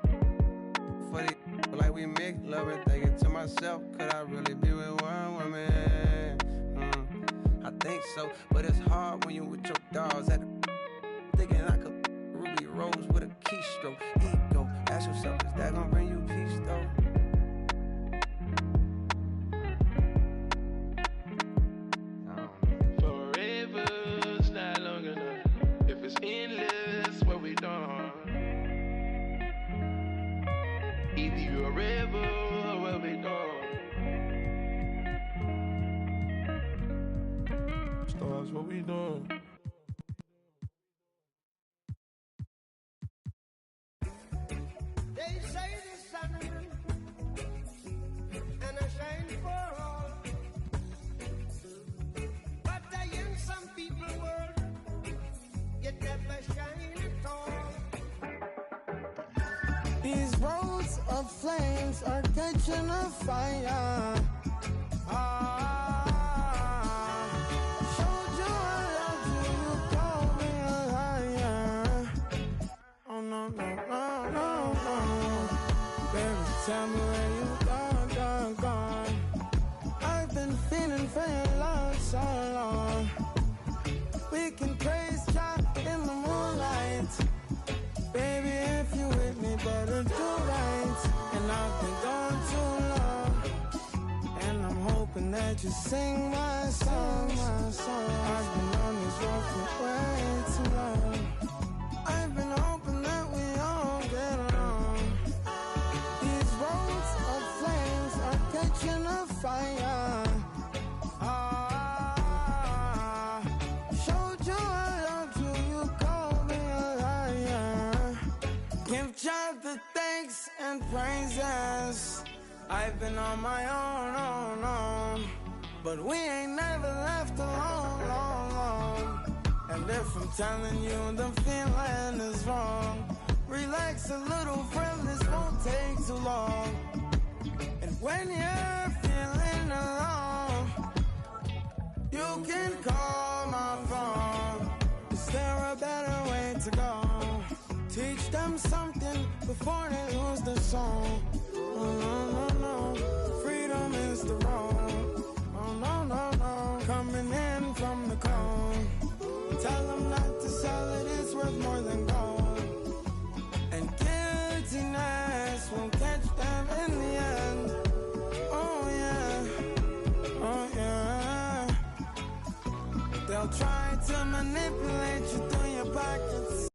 For the like we make love and thinking to myself, could I really be with one woman? I think so, but it's hard when you with your dogs at the thinking I could Ruby Rose with a keystroke. Ego, ask yourself, is that gonna bring you peace though?
Forever's not long enough. If it's endless, what we done? Either you're a rebel or what we done?
Stars, what we doing?
They say the sun and I shine for all, but I in some people world, yet never shine at all.
These roads of flames are catching a fire. Showed you I loved you, you called me a liar. Oh no, no, no, no, no. Baby, tell me where you gone, gone. I've been feeling for your love so long. We can praise God in the moonlight. Baby, if you with me, better do right. And I've been gone too long, and I'm hoping that you sing my song. I've been on this road for way too long. I've been hoping that we all get along. These roads of flames are catching a fire. Showed you I loved you, deserve the thanks and praises. I've been on my own, but we ain't never left alone. And if I'm telling you the feeling is wrong, relax a little, friend, this won't take too long. And when you're feeling alone, you can call my phone. Is there a better way to go? Teach them something before they lose their soul. Oh, no. Freedom is the road. Oh, no. Coming in from the cold. Tell them not to sell it, it's worth more than gold. And guiltiness won't catch them in the end. Oh, yeah. They'll try to manipulate you through your pockets.